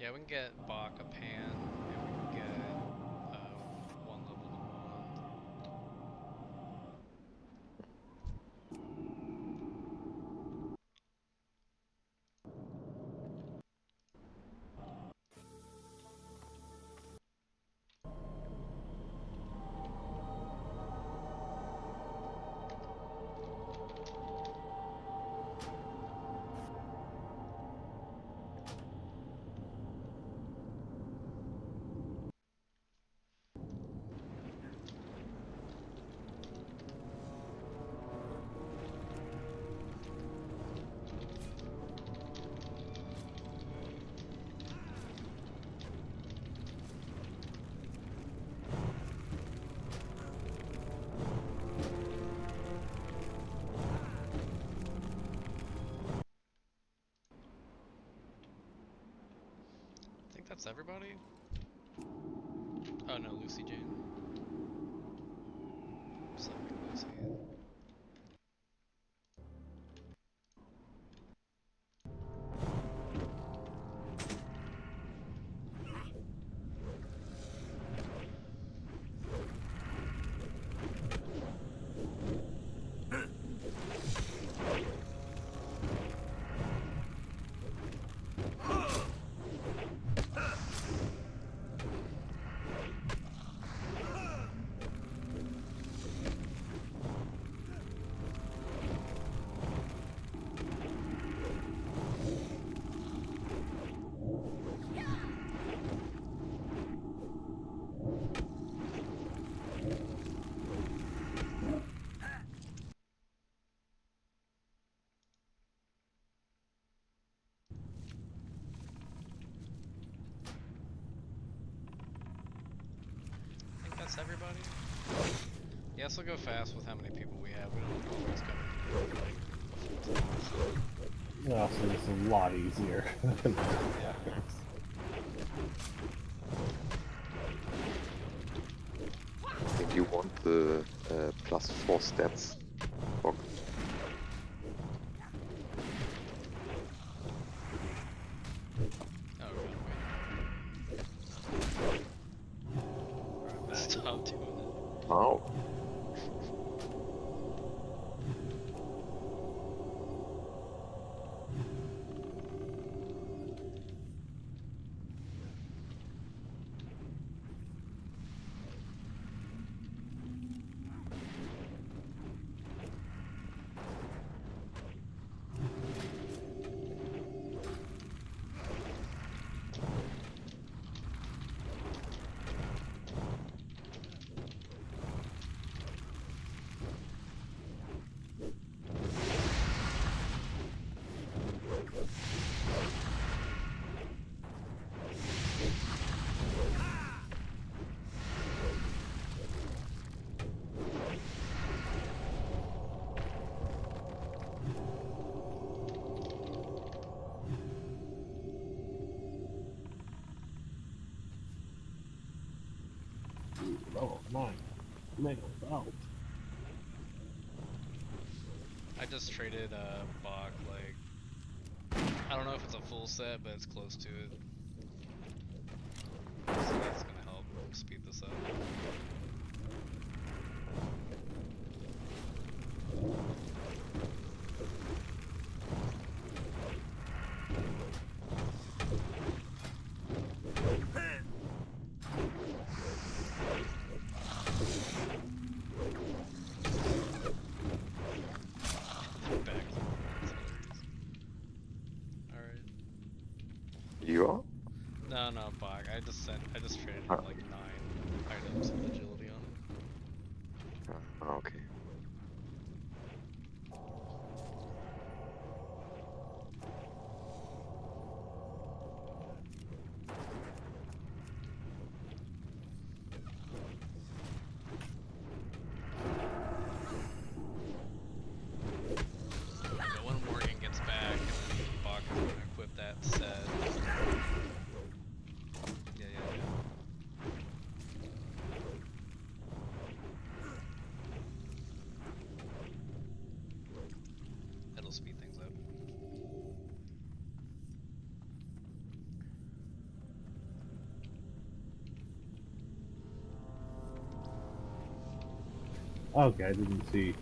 Yeah, we can get Bach a pan, and we can get one level of wand. I think that's everybody. Oh no, Lucy Jane. Summoning Lucy. I think that's everybody. Yeah, this will go fast with how many people we have. We don't always come in like a full team. Well, so it's a lot easier. Yeah. I think you want the +4 stats. Bog. Oh, wait. Stop doing it. Wow. Oh, mine. Tomato belt. I just traded Bach, like, I don't know if it's a full set, but it's close to it. So that's gonna help speed this up. Back. Alright. You are? No, Bach. I just traded Ah. him like 9 items of agility on him. Okay. But when Morgan gets back, and then Bach is gonna equip that set. Yeah. Okay, I didn't see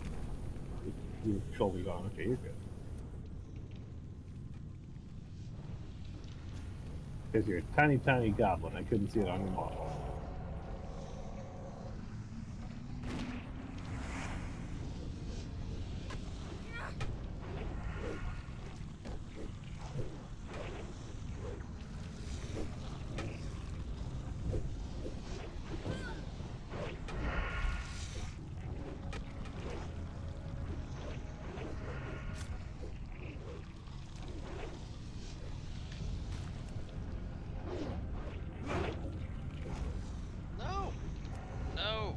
your shoulders on. Okay, you're good. Because you're a tiny, tiny goblin. I couldn't see it on your model. No! No!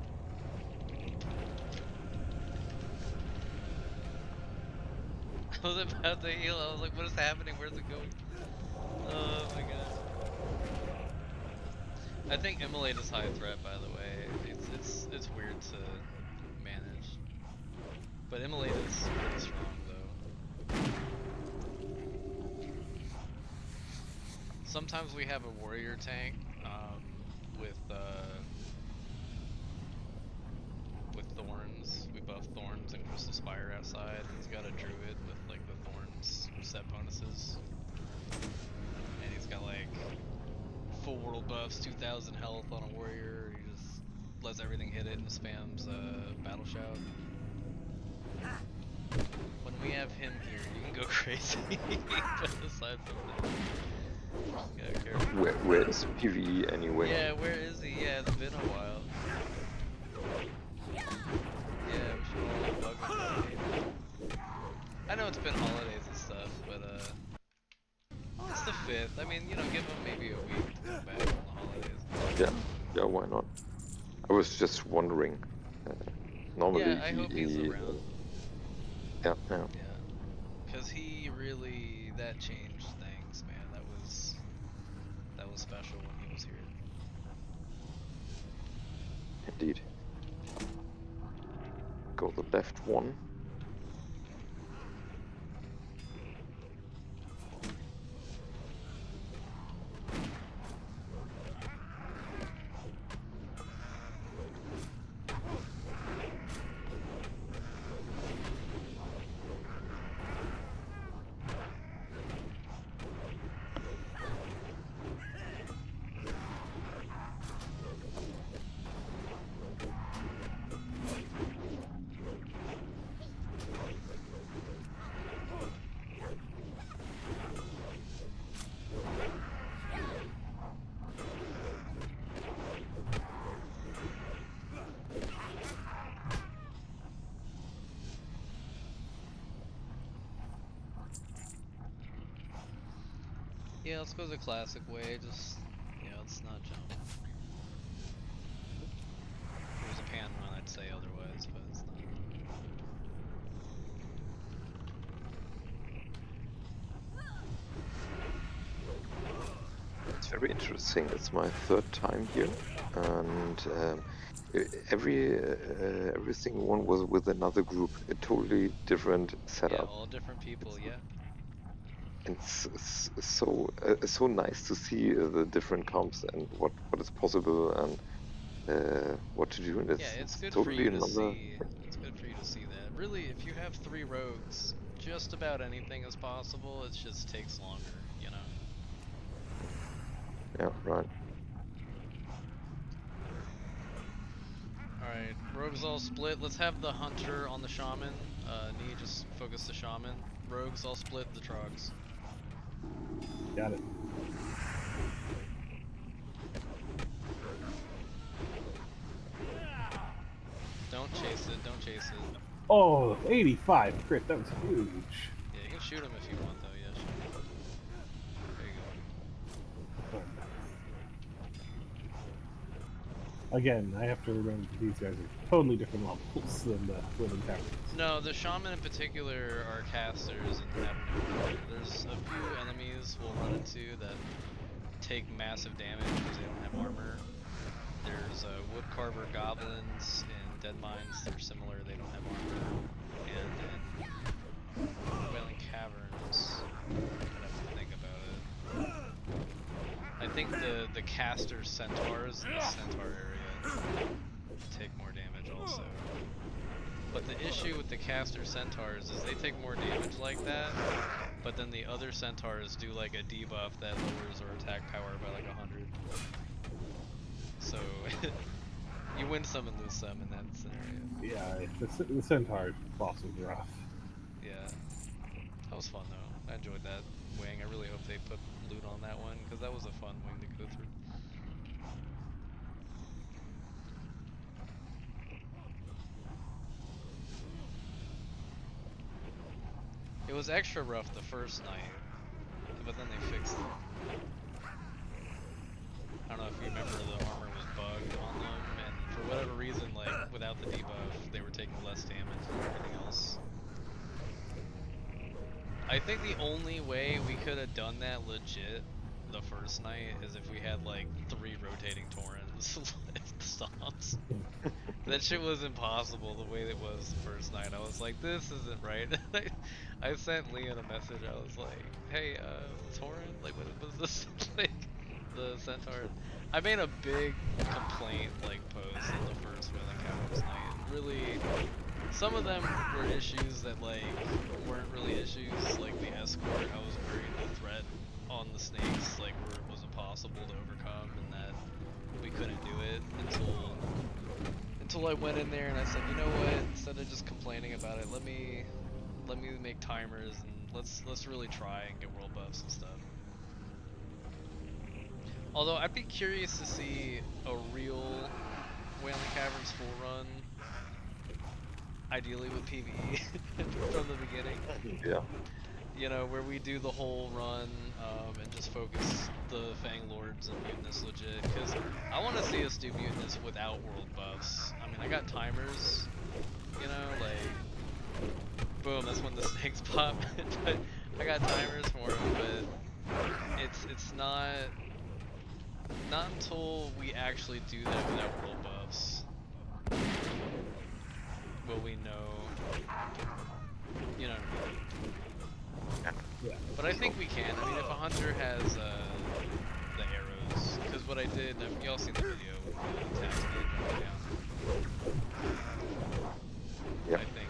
I was about to heal. I was like, what is happening? Where's it going? Oh my god. I think Immolate is high threat, by the way. It's weird to manage. But Immolate is pretty strong, though. Sometimes we have a warrior tank with thorns. We buff thorns and Crystal Spire outside, and he's got a druid with like the thorns set bonuses. And he's got like full world buffs, 2000 health on a warrior. He just lets everything hit it and spams battle shout. When we have him here, you can go crazy. But aside from that, you gotta careful. Where is PvE anyway? Yeah, where is he? Yeah, it's been a while. Yeah, we should all bug him. I know it's been holidays and stuff, but well, it's the 5th. I mean, you know, give him maybe a week to come back from the holidays. Yeah, why not? I was just wondering. Normally Yeah, I hope he's around. Yeah. Yeah, because he really, that changed things, man. That was special when he was here. Indeed. Go the left one. Yeah, let's go the classic way, just, yeah, let's not jump. If it was a pan run, I'd say otherwise, but it's not. It's very interesting. It's my 3rd time here, and every single one was with another group, a totally different Yeah, setup. all different people, yeah. It's so nice to see the different comps and what is possible and what to do. And Yeah, it's it's good for totally you to another. see. It's good for you to see that. Really, if you have 3 rogues, just about anything is possible. It just takes longer, you know. Yeah, right. All right, rogues all split. Let's have the hunter on the shaman. Nee, just focus the shaman. Rogues all split the trogs. Got it. Don't chase it. Don't chase it. Oh, 85 crit. That was huge. Yeah, you can shoot him if you want, though. Yeah, shoot him. There you go. Again, I have to remember that these guys are totally different levels than the Wailing Caverns. No, the shaman in particular are casters and have no. There's a few enemies we'll run into that take massive damage because they don't have armor. There's woodcarver goblins in Dead Mines. They're similar. They don't have armor. And in Wailing Caverns, I'd have to think about it. I think the caster centaurs in the centaur area take more damage also. But the issue with the caster centaurs is they take more damage like that, but then the other centaurs do like a debuff that lowers our attack power by like 100. So you win some and lose some in that scenario. Yeah, the centaur boss was rough. Yeah, that was fun though. I enjoyed that wing. I really hope they put loot on that one because that was a fun wing to go through. It was extra rough the first night, but then they fixed it. I don't know if you remember, the armor was bugged on them, and for whatever reason, like, without the debuff, they were taking less damage than everything else. I think the only way we could have done that legit the first night is if we had, like, 3 rotating torrents stops. That shit was impossible the way it was the first night. I was like, this isn't right. I sent Leon a message. I was like, hey, Torrent, like, what was this? Like, the centaur. I made a big complaint, like, post on the first Wailing Caverns night. Really, some of them were issues that, like, weren't really issues. Like the escort, I was worried the threat on the snakes, like, was impossible to overcome, and that we couldn't do it until I went in there and I said, you know what? Instead of just complaining about it, let me make timers and let's really try and get world buffs and stuff. Although I'd be curious to see a real Wailing Caverns full run, ideally with PvE from the beginning. Yeah. You know, where we do the whole run and just focus the Fang Lords and Mutinous legit, because I want to see us do Mutinous without world buffs. I mean, I got timers, you know, like, boom, that's when the snakes pop, but I got timers for them, but it's not until we actually do that without world buffs will we know, you know what I mean? Yeah. But I think we can. I mean, if a hunter has the arrows, because what I did, y'all seen the video with the attacks that I dropped down. Yeah. I think.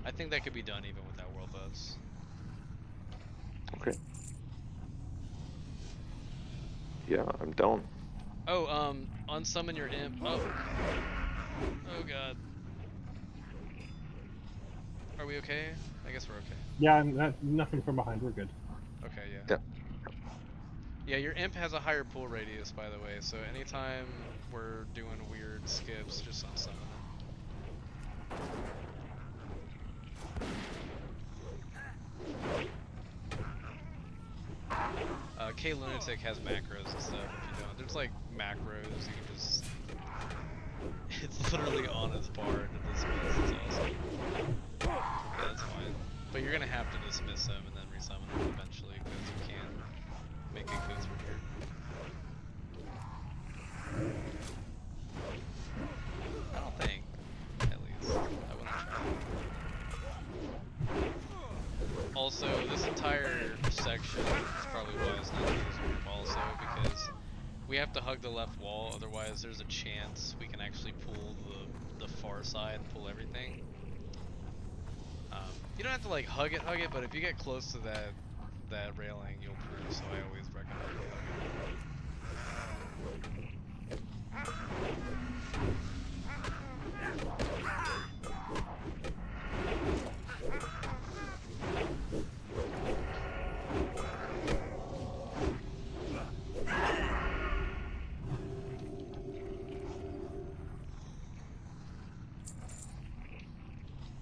I think that could be done even without world buffs. Okay. Yeah, I'm down. Oh, unsummon your imp. Oh god. Are we okay? I guess we're okay. Yeah, nothing from behind. We're good. Okay, yeah. Yeah. Yeah, your imp has a higher pull radius, by the way, so anytime we're doing weird skips, just unsummon it. K Lunatic has macros and stuff if you don't. There's like macros, you can just... It's literally on his bar to dismiss, it's awesome. Yeah, that's fine. But you're gonna have to dismiss him and then resummon him eventually, because you can't make it go through here. I don't think, at least. I wouldn't try. Also, this entire section is probably wise not to use Warp also, because we have to hug the left wall, otherwise there's a chance we can actually pull the far side and pull everything. You don't have to like hug it, but if you get close to that railing, you'll pull, so I always recommend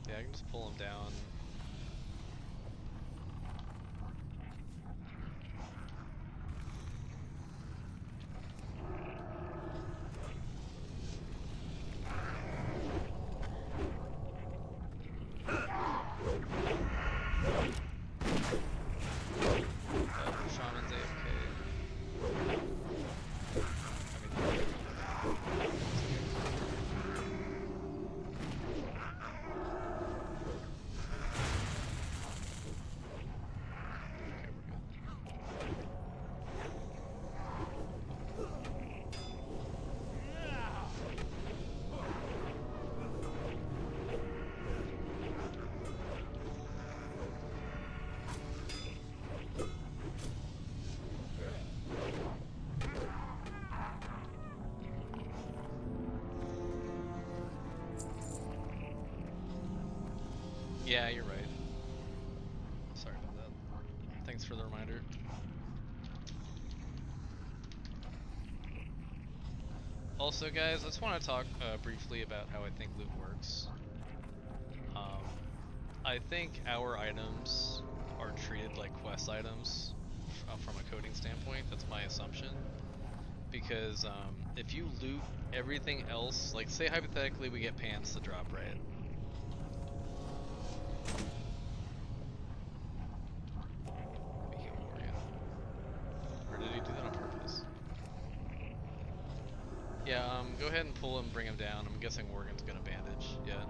yeah, I can just pull him down. Shaman's AFK. Yeah, you're right. Sorry about that. Thanks for the reminder. Also, guys, I just want to talk briefly about how I think loot works. I think our items are treated like quest items from a coding standpoint. That's my assumption. Because if you loot everything else, like say hypothetically we get pants to drop, right? Let me heal Morgan. Or did he do that on purpose? Yeah, go ahead and pull him, bring him down. I'm guessing Morgan's gonna bandage. Yeah.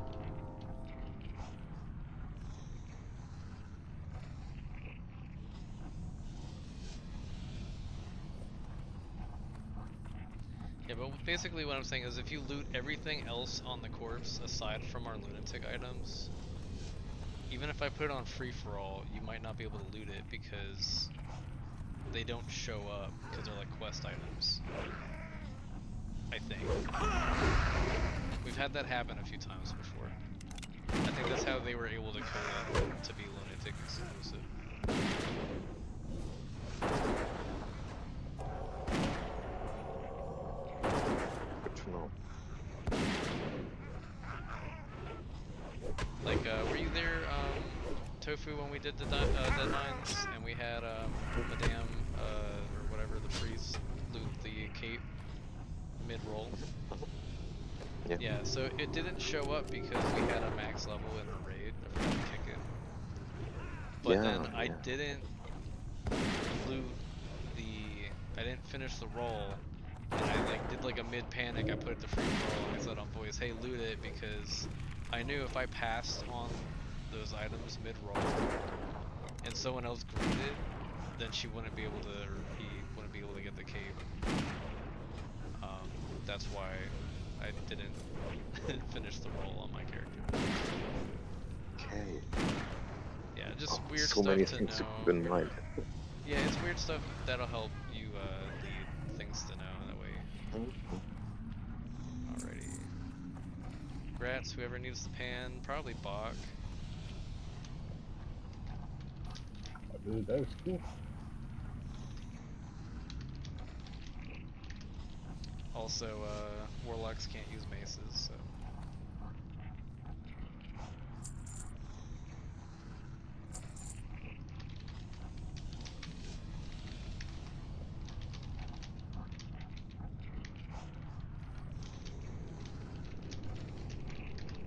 Yeah, but basically what I'm saying is if you loot everything else on the corpse aside from our lunatic items, even if I put it on free-for-all, you might not be able to loot it because they don't show up because they're like quest items. I think. We've had that happen a few times before. I think that's how they were able to code it to be lunatic exclusive. Good to know. Like, were you there, Tofu, when we did the deadlines and we had Madame, or whatever, the priest, loot the cape mid-roll? Yeah. Yeah, so it didn't show up because we had a max level in the raid. I forgot to kick it. But Yeah, then I yeah. didn't loot I didn't finish the roll, and I like did like a mid-panic. I put it to free roll and I said on voice, hey, loot it, because I knew if I passed on those items mid-roll and someone else greeted, then she wouldn't be able to, or he wouldn't be able to get the cape. That's why I didn't finish the roll on my character. Okay. Yeah, just Oh, weird so stuff many to things to know. keep in mind. Yeah, it's weird stuff that'll help you lead things to know that way. Alrighty. Grats, whoever needs the pan, probably Bach. Oh, dude, that was cool. Also, warlocks can't use maces, so.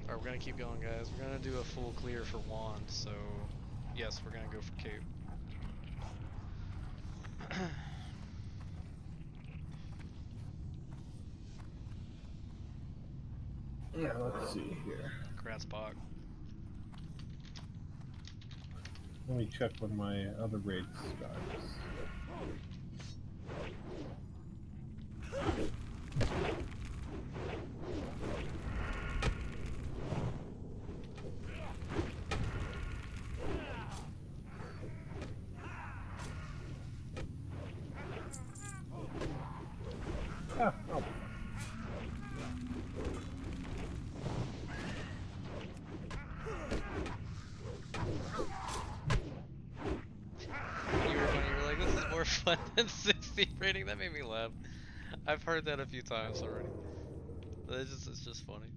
Alright, we're gonna keep going, guys. We're gonna do a full clear for wand, so yes, we're gonna go for cape. Yeah, let's see here. Congrats, Bach. Let me check when my other raid starts. Ah, oh. You were like, this is more fun than 60 rating. That made me laugh. I've heard that a few times already. But it's just funny.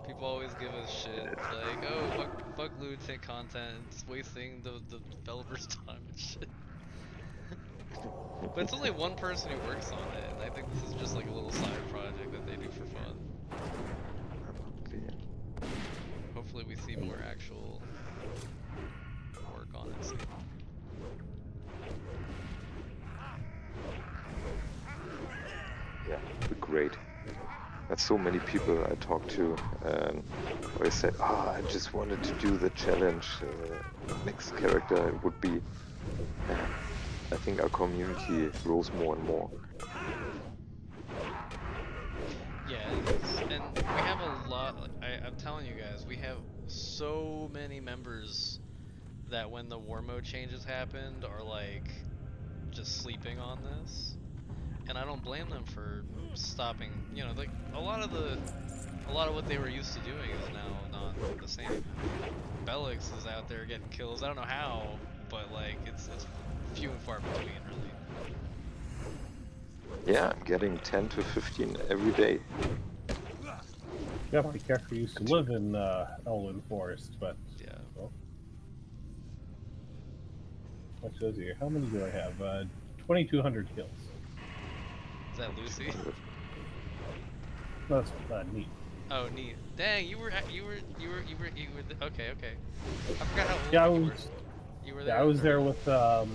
People always give us shit like, oh, fuck lunatic content. It's wasting the developer's time and shit. But it's only one person who works on it, and I think this is just like a little side project that they do for fun. Okay. Hopefully we see more actual work on it soon. Yeah, great. There's so many people I talked to always said, I just wanted to do the challenge. Next character would be. I think our community grows more and more. Yeah, it is. And we have a lot. I'm telling you guys, we have so many members that when the war mode changes happened are like just sleeping on this. And I don't blame them for stopping, you know, like a lot of the a lot of what they were used to doing is now not the same. Belix is out there getting kills. I don't know how, but like it's few and far between, really. Yeah, I'm getting 10 to 15 every day. Yeah, my character used to live in Elwyn Forest, but Yeah. well, what shows here? How many do I have? 2,200 kills. Is that Lucy? That's neat. Oh, neat. Dang, you were okay, okay. I forgot how old Yeah, I you was. were. You were there. Yeah, I was there with. Let's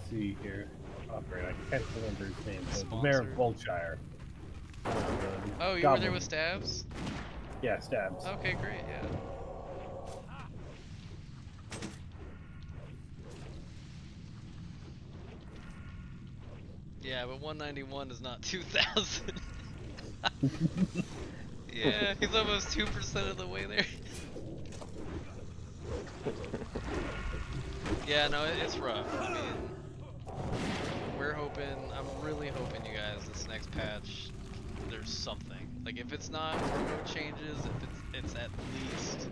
see here. Oh, great! I can't remember his name. But the mayor of Sponsored. Volshire. Oh, you were Goblin. there with Stabs? Yeah, Stabs. Okay, great, yeah. Yeah, but 191 is not 2,000. Yeah, he's almost 2% of the way there. Yeah, no, it's rough. I mean, I'm really hoping you guys, this next patch, there's something. Like, if it's not more mode changes, if it's at least,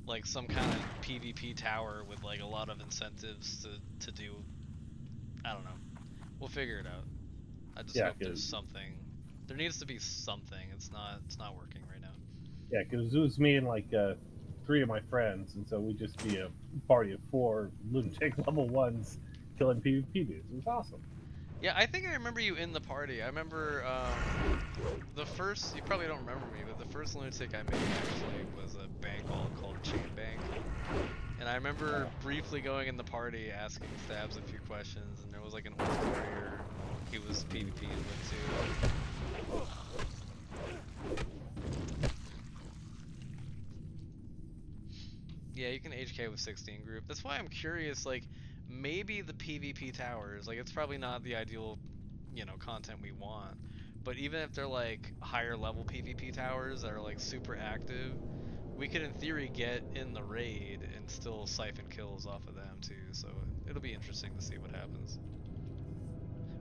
like, some kind of PvP tower with, like, a lot of incentives to do, I don't know. We'll figure it out. I just hope there's something. There needs to be something. It's not working right now. Yeah, because it was me and like 3 of my friends, and so we'd just be a party of 4 lunatic level 1s killing PvP dudes. It was awesome. Yeah, I think I remember you in the party. I remember the first, you probably don't remember me, but the first lunatic I made actually was a bank called Chain Bank. And I remember briefly going in the party asking Stabs a few questions, and there was like an orc warrior he was PvPing with too. Yeah, you can HK with 16 group. That's why I'm curious, like, maybe the PvP towers, like, it's probably not the ideal, you know, content we want. But even if they're, like, higher level PvP towers that are, like, super active, we could, in theory, get in the raid and still siphon kills off of them, too. So, it'll be interesting to see what happens.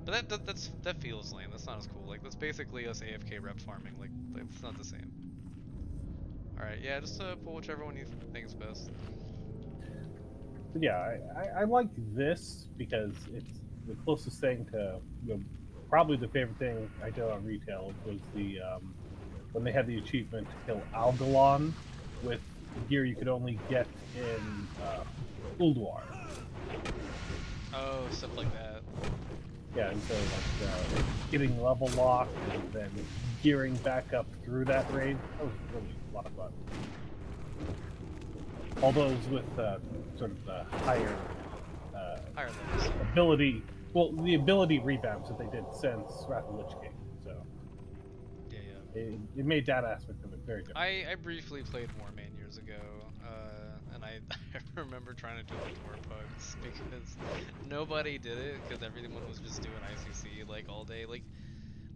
But that feels lame. That's not as cool. Like, that's basically us AFK rep farming. Like, it's not the same. Alright, yeah, just pull whichever one you think is best. But yeah, I like this because it's the closest thing to, you know, probably the favorite thing I did on retail was the when they had the achievement to kill Algalon with gear you could only get in Ulduar. Oh, stuff like that. Yeah, and so like getting level locked and then gearing back up through that raid, that was really a lot of fun. All those with sort of the higher Higher levels. ability, well, the ability revamps that they did since Wrath of the Lich King. So Yeah, yeah. it made that aspect of it very different. I briefly played Warmane years ago, and I remember trying to do it with more pugs because nobody did it because everyone was just doing ICC like all day. Like,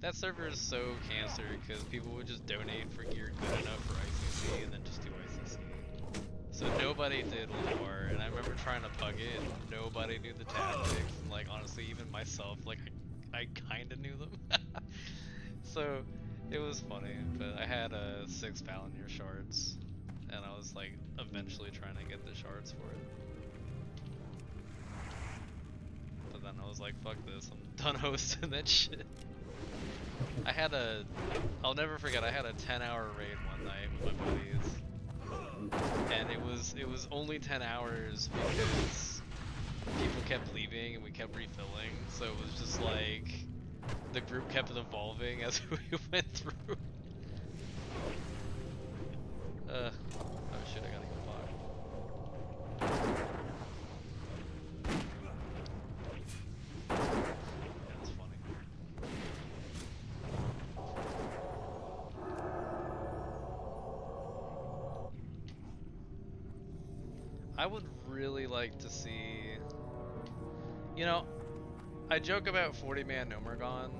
that server is so cancer because people would just donate for gear good enough for ICC and then just do ICC. So nobody did Ulduar, and I remember trying to pug it, and nobody knew the tactics, and like honestly, even myself, like I kind of knew them. So it was funny, but I had 6 Palantir shards, and I was like eventually trying to get the shards for it. But then I was like, fuck this, I'm done hosting that shit. I'll never forget, I had a 10-hour raid one night with my buddies. And it was only 10 hours because people kept leaving and we kept refilling, so it was just like the group kept evolving as we went through. Oh shit, I gotta get blocked. Yeah, that's funny. I would really like to see, you know, I joke about 40-man Nomergon,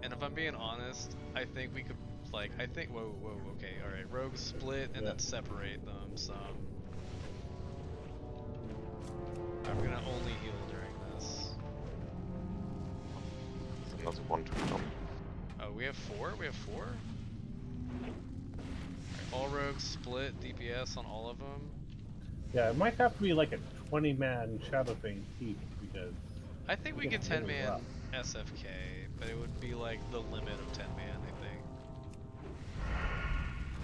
and if I'm being honest, I think we could, like, whoa, okay, alright, rogues split and then separate them some. I'm gonna only heal during this. There's another one to come. Oh, we have 4? We have 4? All rogues split DPS on all of them. Yeah, it might have to be like a 20-man Shadow Thing keep because I think we it could gets 10 really man rough. SFK, but it would be like the limit of 10 man, I think.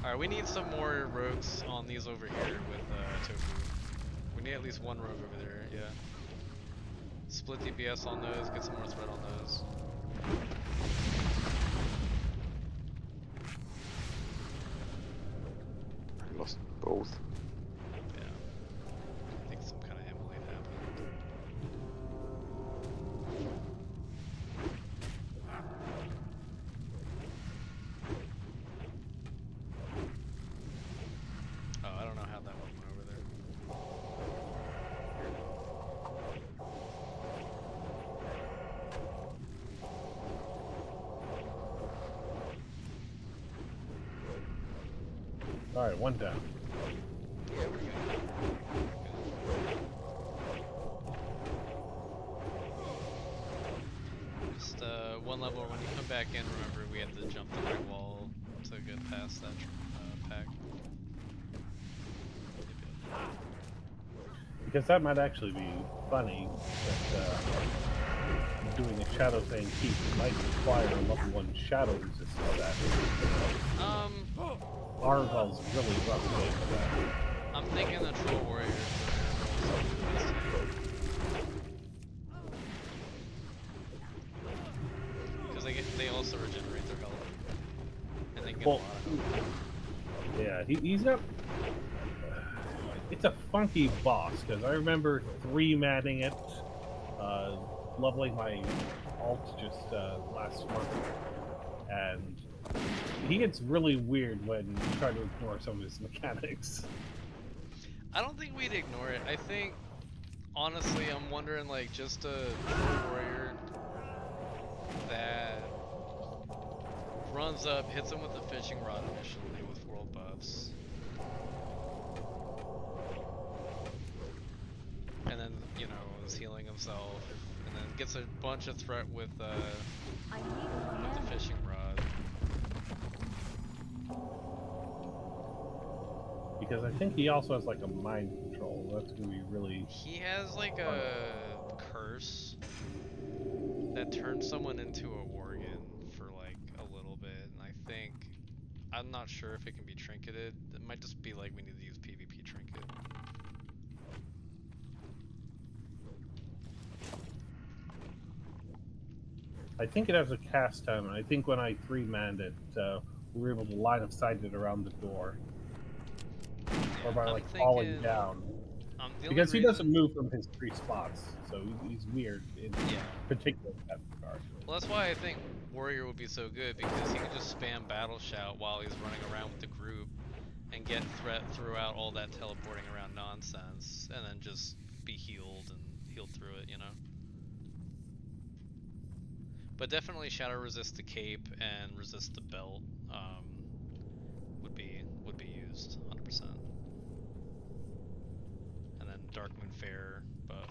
Alright, we need some more rogues on these over here with Tofu. We need at least one rogue over there, yeah. Split DPS on those, get some more threat on those. I lost both. Yeah. I think some kind of emulate happened. Oh, I don't know how that one went over there. All right, one down. Yeah, we're good. Just one level when you come back in, remember we have to jump the right wall to get past that pack. Because that might actually be funny that doing a Shadow Thing keep might require a level 1 Shadow resistance to that. Arvel's really rough game for that. I'm thinking the Troll Warriors because they also regenerate their health and they get a Well, lot of health. yeah, he's not. It's a funky boss because I remember 3-manning it, leveling my alt just last month, and he gets really weird when you try to ignore some of his mechanics. I don't think we'd ignore it. I think honestly, I'm wondering like just a Troll Warrior that runs up, hits him with the fishing rod initially with world buffs. And then, you know, is healing himself, and then gets a bunch of threat with I need more the mana. fishing rod. Because I think he also has like a mind control. That's gonna be really. He has like a curse that turns someone into a worgen for like a little bit, and I think I'm not sure if it can be trinketed. It might just be like we need to use PvP trinket. I think it has a cast time, and I think when I 3-manned it, we were able to line of sight it around the door, or by I'm like falling thinking down. the only Because he doesn't reason, move from his 3 spots, so he's weird in yeah. particular in that regard. Well, that's why I think Warrior would be so good, because he can just spam Battle Shout while he's running around with the group and get threat throughout all that teleporting around nonsense, and then just be healed and heal through it, you know? But definitely Shadow resist the cape and resist the belt would be used 100%. And then Darkmoon Fair buff.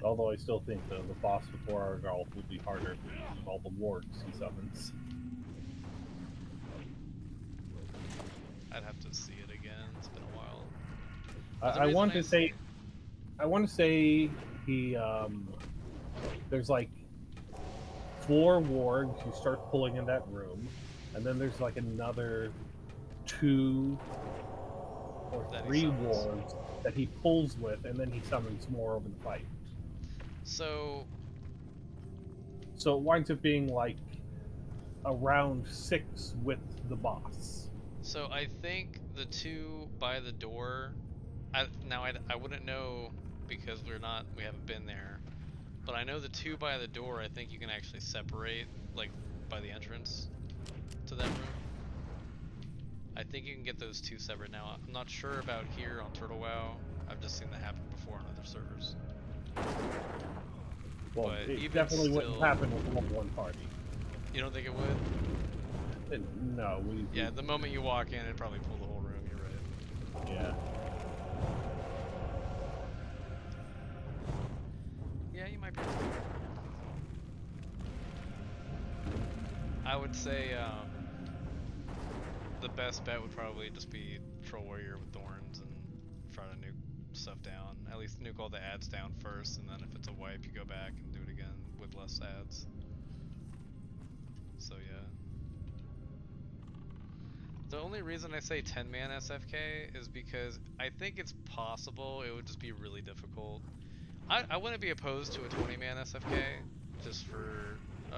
Although I still think the boss before Argyle will be harder because of all the wards he summons. I'd have to see it again. It's been a while. I want to say, see- I want to say he there's like 4 wargs you start pulling in that room, and then there's like another 2 or That he 3 summons. wargs that he pulls with, and then he summons more over the fight. So So it winds up being like around 6 with the boss. So I think the 2 by the door. I wouldn't know because we haven't been there, but I know the 2 by the door. I think you can actually separate like by the entrance to that room. I think you can get those 2 separate now. I'm not sure about here on Turtle WoW. I've just seen that happen before on other servers. Well, But it even definitely wouldn't still- happen with level 1 party. You don't think it would? No, we. Yeah, the moment you walk in, it'd probably pull the whole room. You're right. Yeah. Yeah, you might be right. I would say the best bet would probably just be Troll Warrior with Thorns and try to nuke stuff down. At least nuke all the ads down first, and then if it's a wipe, you go back and do it again with less ads. So yeah. The only reason I say 10-man SFK is because I think it's possible, it would just be really difficult. I wouldn't be opposed to a 20-man SFK, just for, to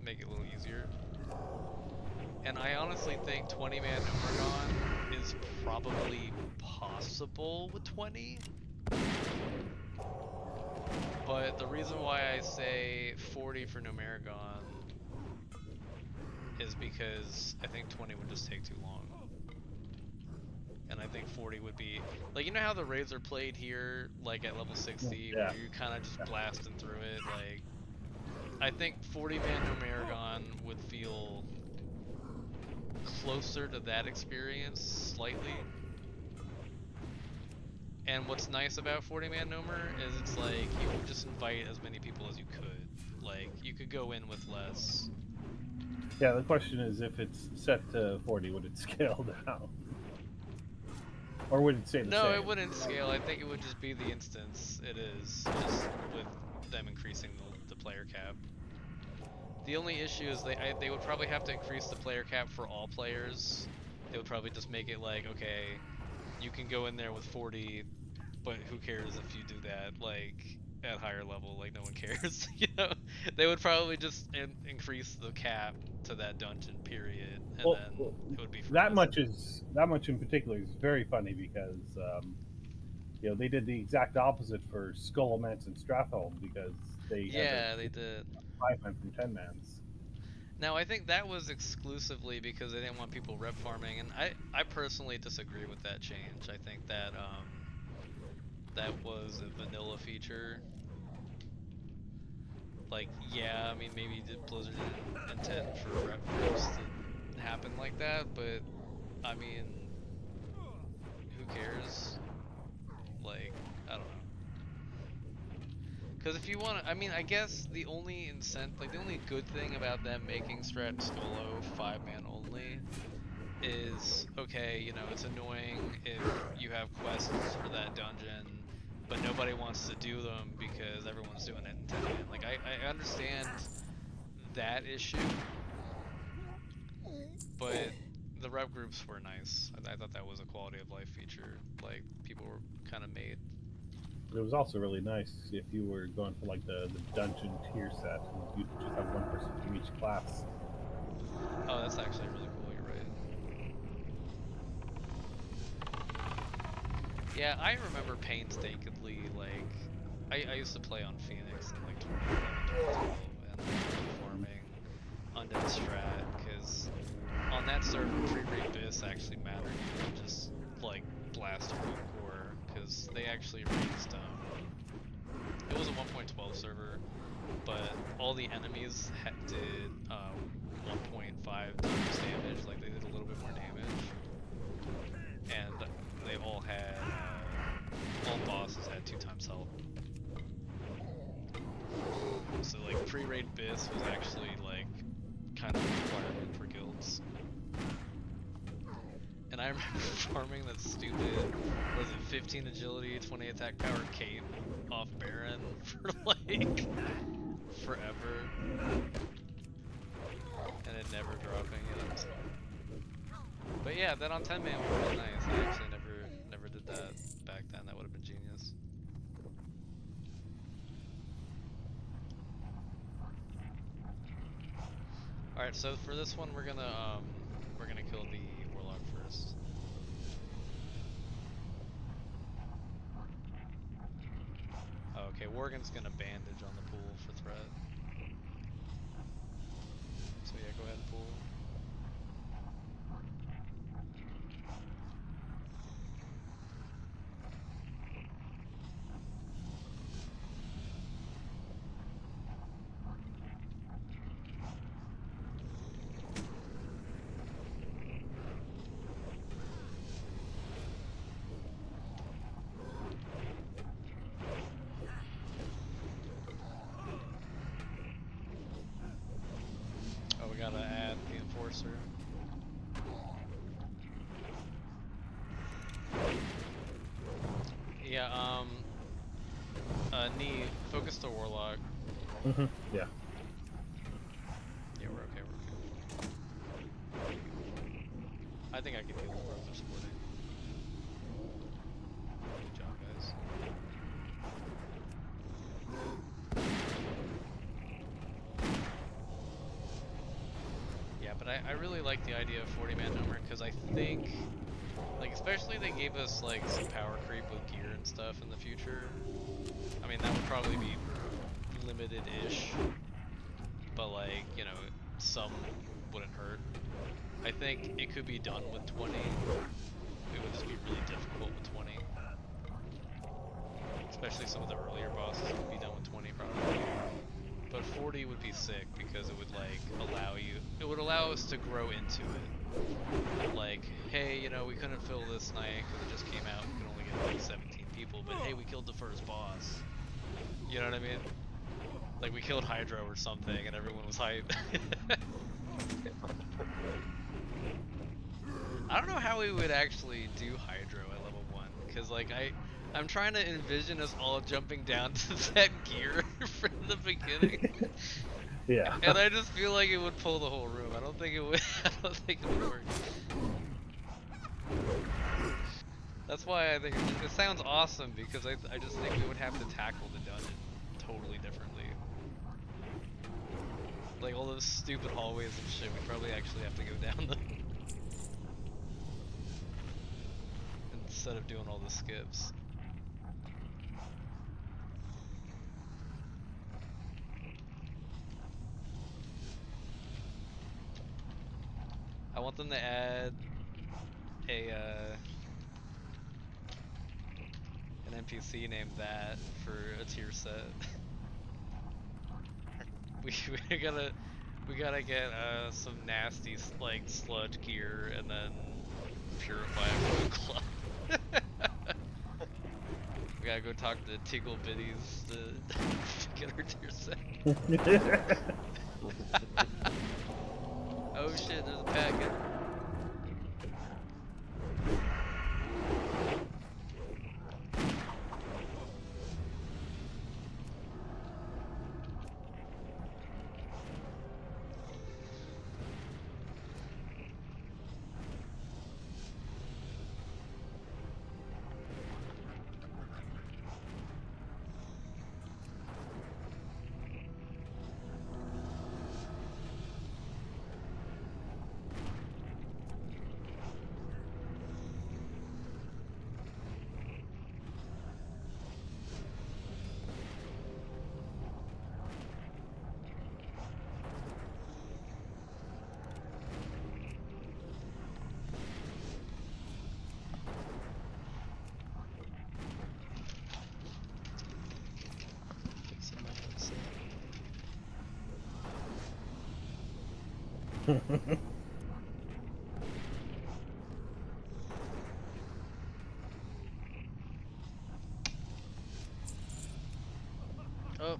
make it a little easier. And I honestly think 20-man Numergon is probably possible with 20. But the reason why I say 40 for Numergon is because I think 20 would just take too long. And I think 40 would be, like, you know how the raids are played here, like at level 60, Yeah. where you're kind of just blasting through it, like, I think 40-man Numergon would feel closer to that experience, slightly. And what's nice about 40-man Nomer is it's like, you can just invite as many people as you could. Like, you could go in with less. Yeah, the question is if it's set to 40, would it scale down? Or would it stay the same? No, it wouldn't scale. I think it would just be the instance it is, just with them increasing the player cap. The only issue is they would probably have to increase the player cap for all players. They would probably just make it like, okay, you can go in there with 40, but who cares if you do that, like, at higher level, like, no one cares, you know? They would probably just increase the cap to that dungeon, period, and Well, then it would be for that us. much in particular is very funny because you know, they did the exact opposite for Skullomance and Stratholm because they Yeah, they did. 5-man from 10-mans. Now, I think that was exclusively because they didn't want people rep farming, and I personally disagree with that change. I think that that was a vanilla feature. Like, yeah, I mean, maybe Blizzard didn't intend for rep groups to happen like that, but I mean, who cares? Like, I don't know. Because if you want to, I mean, I guess the only the only good thing about them making Strat and Skolo 5-man only is, okay, you know, it's annoying if you have quests for that dungeon, but nobody wants to do them because everyone's doing it in 10-man. Like, I understand that issue, but the rep groups were nice. I thought that was a quality of life feature. Like, people were kind of made. It was also really nice if you were going for like the dungeon tier set, and you'd just have one person from each class. Oh, that's actually really cool, you're right. Yeah, I remember painstakingly, like, I used to play on Phoenix in like 2011, 2012, and farming Undead Strat, because on that server, pre-raid Biss actually mattered. You could just, like, blast hardcore, because they actually raised, it was a 1.12 server, but all the enemies did 1.5 times damage, like they did a little bit more damage, and they all had, all bosses had 2 times health. So like pre-raid Biss was actually like kind of a requirement for guilds. And I remember farming that stupid, was it 15 agility, 20 attack power cape off Baron for like forever, and it never dropping. Yeah, that was fun. But yeah, that on 10-man was really nice. I actually never did that back then. That would have been genius. All right, so for this one, we're gonna kill the warlock first. Oh, okay, Worgen's gonna bandage on the pool for threat. So yeah, go ahead and pool. Oh, we gotta add the Knee, focus the Warlock. Mm-hmm. Yeah. Yeah, we're okay, I think I can deal with both of splitting. Good job, guys. Yeah, but I really like the idea of 40-man number, because I think, like, especially they gave us, like, some power creep with gear and stuff in the future. I mean, that would probably be limited-ish, but, like, you know, some wouldn't hurt. I think it could be done with 20. It would just be really difficult with 20. Especially some of the earlier bosses would be done with 20 probably. But 40 would be sick because it would like allow us to grow into it. Like, hey, you know, we couldn't fill this night because it just came out, we could only get like 17 people, but hey, we killed the first boss. You know what I mean? Like we killed Hydra or something and everyone was hyped. I don't know how we would actually do Hydro at level 1, because like I'm trying to envision us all jumping down to that gear from the beginning. Yeah. And I just feel like it would pull the whole room. I don't think it would I don't think it would work. That's why I think it sounds awesome, because I just think we would have to tackle the dungeon totally differently. Like all those stupid hallways and shit, we probably actually have to go down them. Instead of doing all the skips. I want them to add a an NPC named that for a tier set. we gotta get some nasty like sludge gear and then purify it for the club. We gotta go talk to Tickle Biddies to get our tier set. Oh shit, there's a packet. Oh,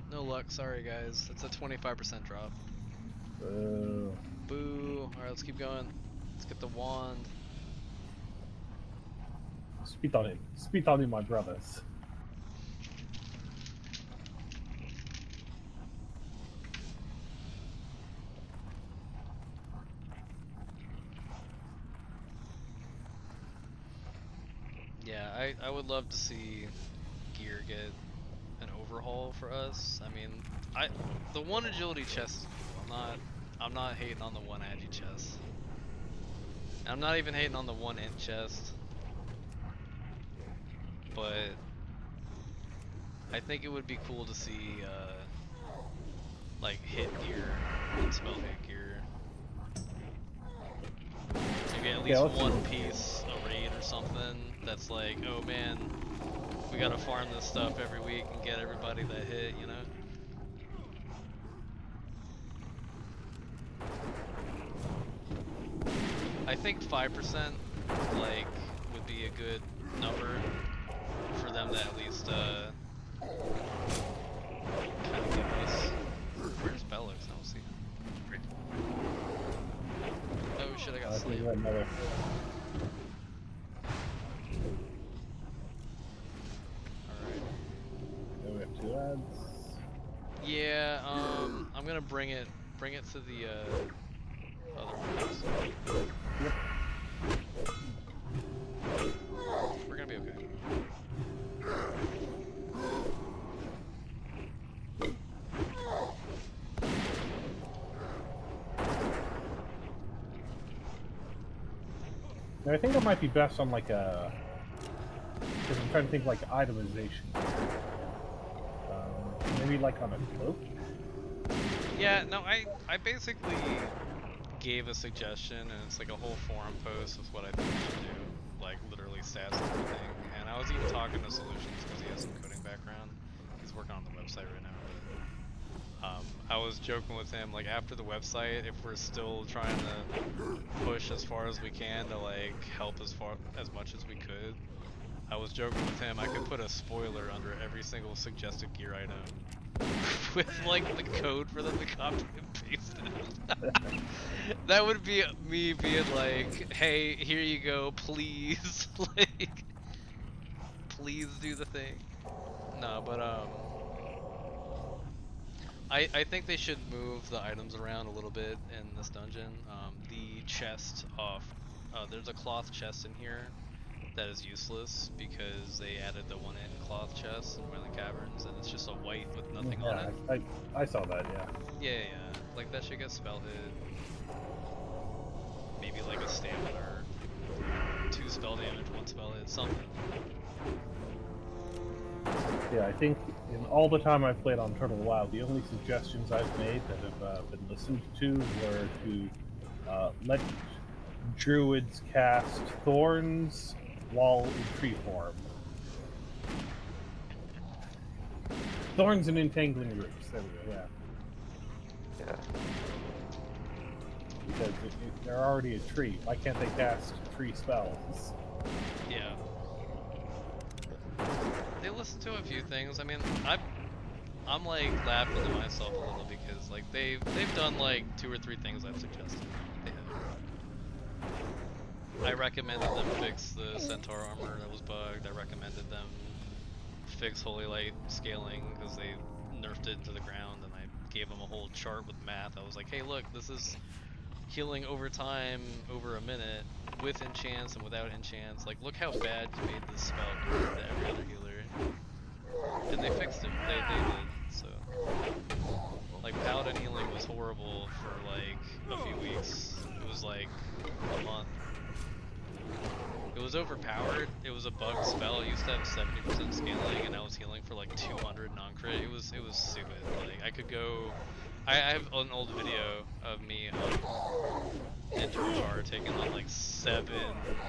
no luck. Sorry, guys. It's a 25% drop. Boo. Alright, let's keep going. Let's get the wand. Spit on him. Spit on him, my brothers. Yeah, I would love to see gear get an overhaul for us. I mean, the one agility chest is cool. I'm not hating on the one agi chest. And I'm not even hating on the one int chest. But I think it would be cool to see like hit gear and spell hit gear. Maybe at least one piece, a raid or something that's like, oh man, we gotta farm this stuff every week and get everybody that hit, you know? I think 5% like would be a good number for them to at least kind of give us. Where's Bellix? I don't see him. Oh shit, I got slayed. gonna bring it to the other place. Yep. We're gonna be okay. Now, I think it might be best on like a. Because I'm trying to think like itemization. Maybe like on a cloak. Yeah, no, I basically gave a suggestion, and it's like a whole forum post with what I think we should do, like literally stats and everything. And I was even talking to Solutions because he has some coding background. He's working on the website right now. But, I was joking with him, like after the website, if we're still trying to push as far as we can to like help as much as we could, I was joking with him, I could put a spoiler under every single suggested gear item with like the code for them to copy and paste it. That would be me being like, hey, here you go, please, like, please do the thing. No, but I think they should move the items around a little bit in this dungeon. The chest off, there's a cloth chest in here that is useless because they added the one-in cloth chest in Wailing Caverns, and it's just a white with nothing on it. I saw that, yeah. Yeah, like that should get spell hit. Maybe like a stamina or 2 spell damage, 1 spell hit, something. Yeah, I think in all the time I've played on Turtle WoW, the only suggestions I've made that have been listened to were to let druids cast thorns while in tree form. Thorns and entangling roots. There we go. Yeah, Yeah. because they're already a tree. Why can't they cast tree spells? Yeah. They listen to a few things. I mean, I'm like laughing to myself a little because like they've done like 2 or 3 things I've suggested. They have. I recommended them fix the centaur armor that was bugged. I recommended them fix Holy Light scaling because they nerfed it into the ground, and I gave them a whole chart with math. I was like, hey, look, this is healing over time over a minute with enchants and without enchants. Like, look how bad you made this spell compared to every other healer. And they fixed it. They did. So, like, paladin healing was horrible for like a few weeks. It was like a month. It was overpowered. It was a bugged spell. It used to have 70% scaling, and I was healing for like 200 non-crit. It was stupid. Like, I could go. I have an old video of me in Jar taking on like 7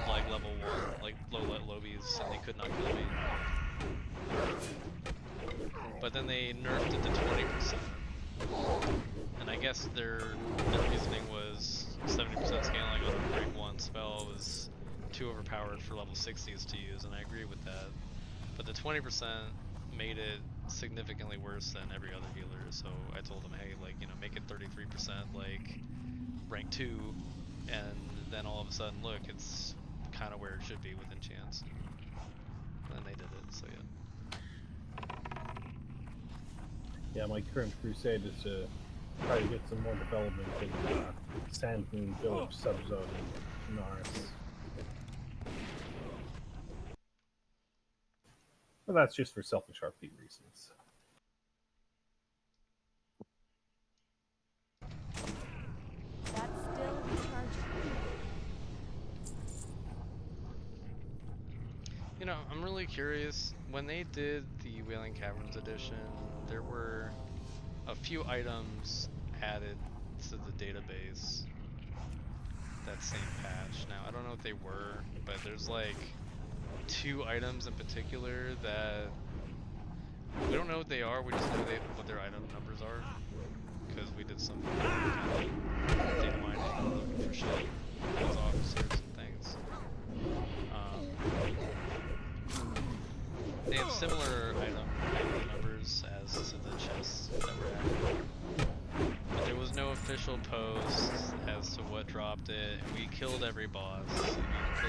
like level 1 like lobies, and they could not kill me. But then they nerfed it to 20%, and I guess their reasoning was 70% scaling on a rank 1 spell was too overpowered for level 60s to use, and I agree with that. But the 20% made it significantly worse than every other healer, so I told them, hey, like, you know, make it 33% like rank 2, and then all of a sudden, look, it's kind of where it should be with enchants. And they did it, so yeah. Yeah, my current crusade is to try to get some more development in Sand Moon Village subzone in Naris. But that's just for selfish RP reasons. That's still recharging. You know, I'm really curious. When they did the Wailing Caverns edition, there were a few items added to the database that same patch. Now, I don't know what they were, but there's like 2 items in particular that we don't know what they are. We just know what their item numbers are because we did some kind of data mining looking for shit as officers and things. They have similar item numbers as to the chests that were added. But there was no official post as to what dropped it, and we killed every boss. We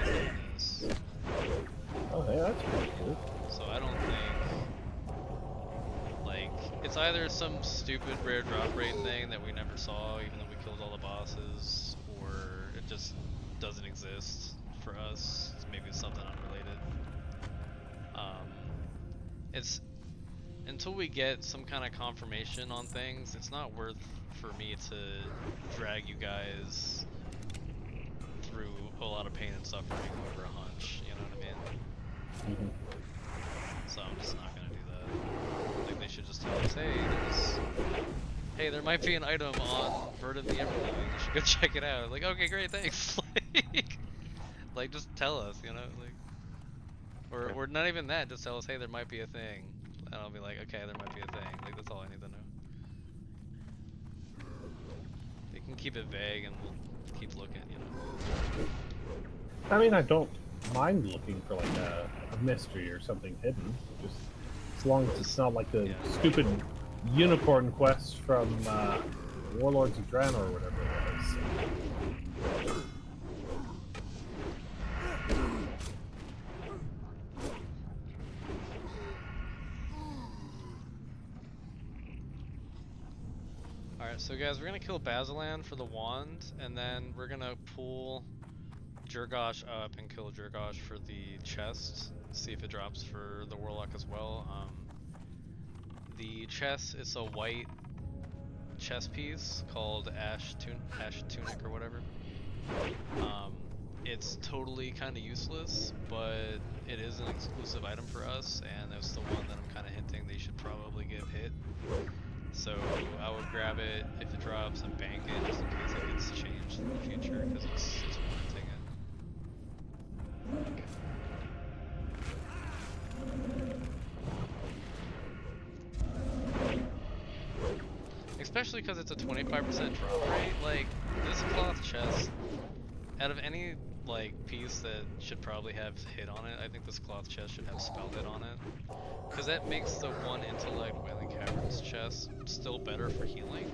killed this. Oh, hey, that's pretty good. So I don't think, like, It's either some stupid rare drop rate thing that we never saw, even though we killed all the bosses, or it just doesn't exist for us. Maybe it's something unrelated. It's until we get some kind of confirmation on things, it's not worth for me to drag you guys through a lot of pain and suffering over a hunch. You know what I mean? So I'm just not gonna do that. I think they should just tell us, hey, there might be an item on Bird of the Emerald. You should go check it out. Like, okay, great, thanks. like, just tell us, you know, like, or not even that. Just tell us, hey, there might be a thing, and I'll be like, okay, there might be a thing. Like, that's all I need to know. They can keep it vague, and we'll keep looking, you know. I mean, I don't mind looking for like a mystery or something hidden. Just as long as it's not like the stupid unicorn quest from Warlords of Draenor or whatever it was. Alright, so guys, we're gonna kill Basilan for the wand, and then we're gonna pull Jurgosh up and kill Jurgosh for the chest. See if it drops for the Warlock as well. The chest is a white chest piece called Ash Tunic or whatever. It's totally kind of useless, but it is an exclusive item for us, and it's the one that I'm kind of hinting they should probably give hit. So I would grab it if it drops and bank it just in case it gets changed in the future, because it's warranting it. Especially because it's a 25% drop rate. Like, this cloth chest, out of any like piece that should probably have hit on it, I think this cloth chest should have spell hit on it, because that makes the one intellect Wailing Caverns chest still better for healing.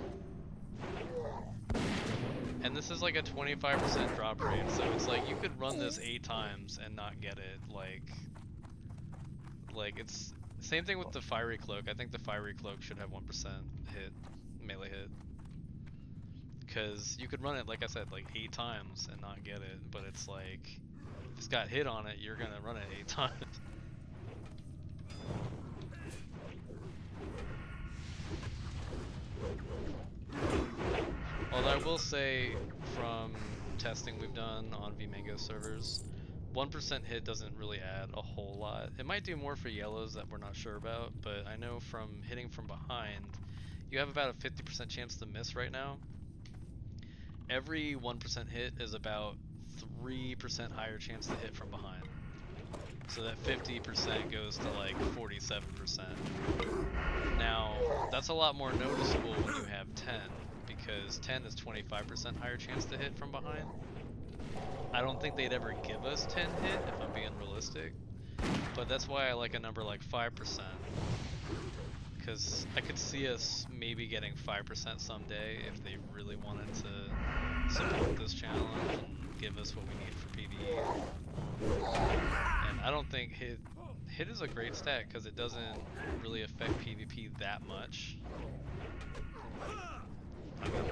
And this is like a 25% drop rate, so it's like you could run this 8 times and not get it. Like it's same thing with the fiery cloak. I think the fiery cloak should have 1% hit, melee hit. Because you could run it, like I said, like 8 times and not get it, but it's like, if it's got hit on it, you're gonna run it 8 times. Although I will say, from testing we've done on VMango servers, 1% hit doesn't really add a whole lot. It might do more for yellows that we're not sure about, but I know from hitting from behind, you have about a 50% chance to miss right now. Every 1% hit is about 3% higher chance to hit from behind. So that 50% goes to like 47%. Now, that's a lot more noticeable when you have 10, because 10 is 25% higher chance to hit from behind. I don't think they'd ever give us 10 hit, if I'm being realistic. But that's why I like a number like 5%. Because I could see us maybe getting 5% someday if they really wanted to support this challenge and give us what we need for PvE. And I don't think hit is a great stat because it doesn't really affect PvP that much. I mean,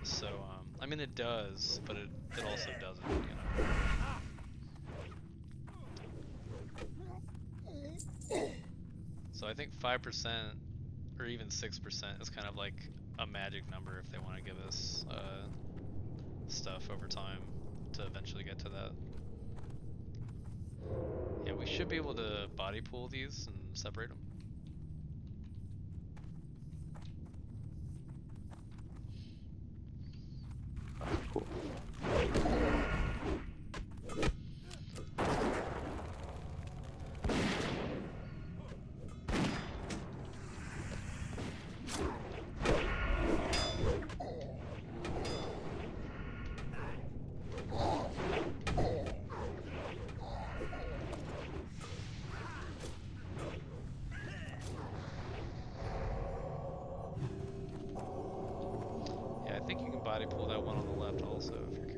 so I mean it does, but it also doesn't, you know. So I think 5% or even 6% is kind of like a magic number if they want to give us stuff over time to eventually get to that. Yeah, we should be able to body pool these and separate them. Cool. Yeah, I think you can body pull that one on the left also if you're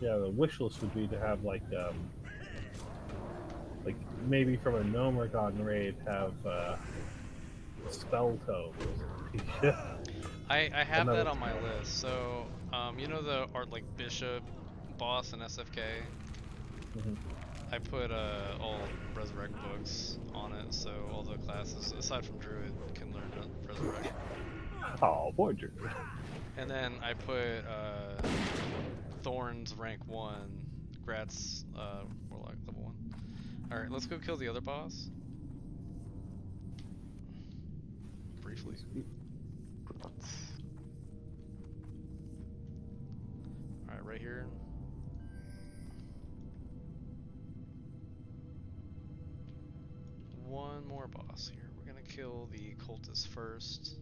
Yeah, the wish list would be to have like maybe from a gnome or god raid have spell tomes. Yeah. I have that Another on my spell. list. So, you know the art like bishop boss in SFK? Mhm. I put all resurrect books on it, so all the classes aside from druid can learn resurrect. Oh, poor Drew. And then I put Thorns rank 1, Grats Warlock level 1. Alright, let's go kill the other boss. Briefly. Alright, right here. One more boss here. We're gonna kill the cultist first.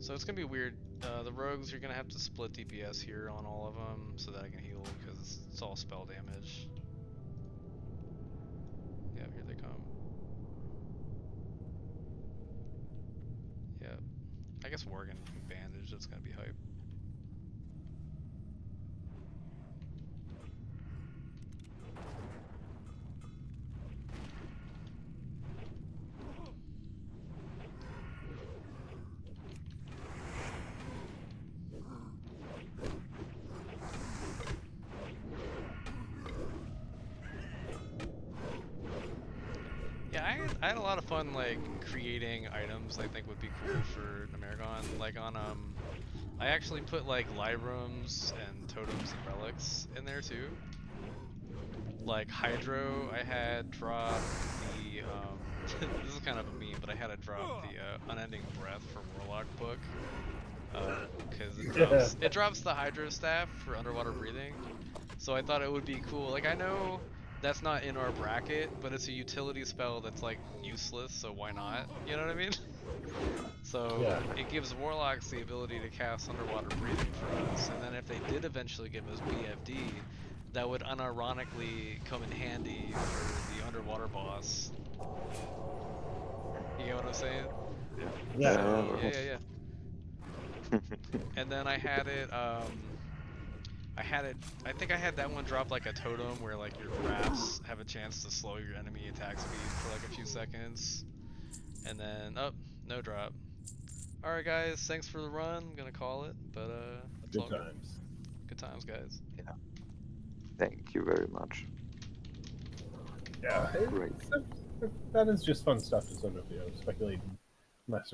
So it's gonna be weird. The rogues, you're gonna have to split DPS here on all of them so that I can heal because it's all spell damage. Yeah, here they come. Yeah, I guess Worgen can bandage. That's gonna be hype. Yeah, I had a lot of fun like creating items I think would be cool for Amerigon. Like on I actually put like librams and totems and relics in there too. Like Hydro, I had drop the this is kind of a meme, but I had to drop the Unending Breath for Warlock book because it drops the Hydro staff for underwater breathing. So I thought it would be cool. Like I know that's not in our bracket, but it's a utility spell that's like useless, so why not? You know what I mean? So Yeah. it gives Warlocks the ability to cast underwater breathing for us, and then if they did eventually give us BFD, that would unironically come in handy for the underwater boss. You get what I'm saying? Yeah. So, yeah. And then I had it, I think I had that one drop like a totem where like your grabs have a chance to slow your enemy attack speed for like a few seconds. And then, oh, no drop. Alright guys, thanks for the run, I'm gonna call it, but it's Good all good. times. Good times, guys. Yeah. Thank you very much. Yeah. Great. That is just fun stuff to sort of speculate and mess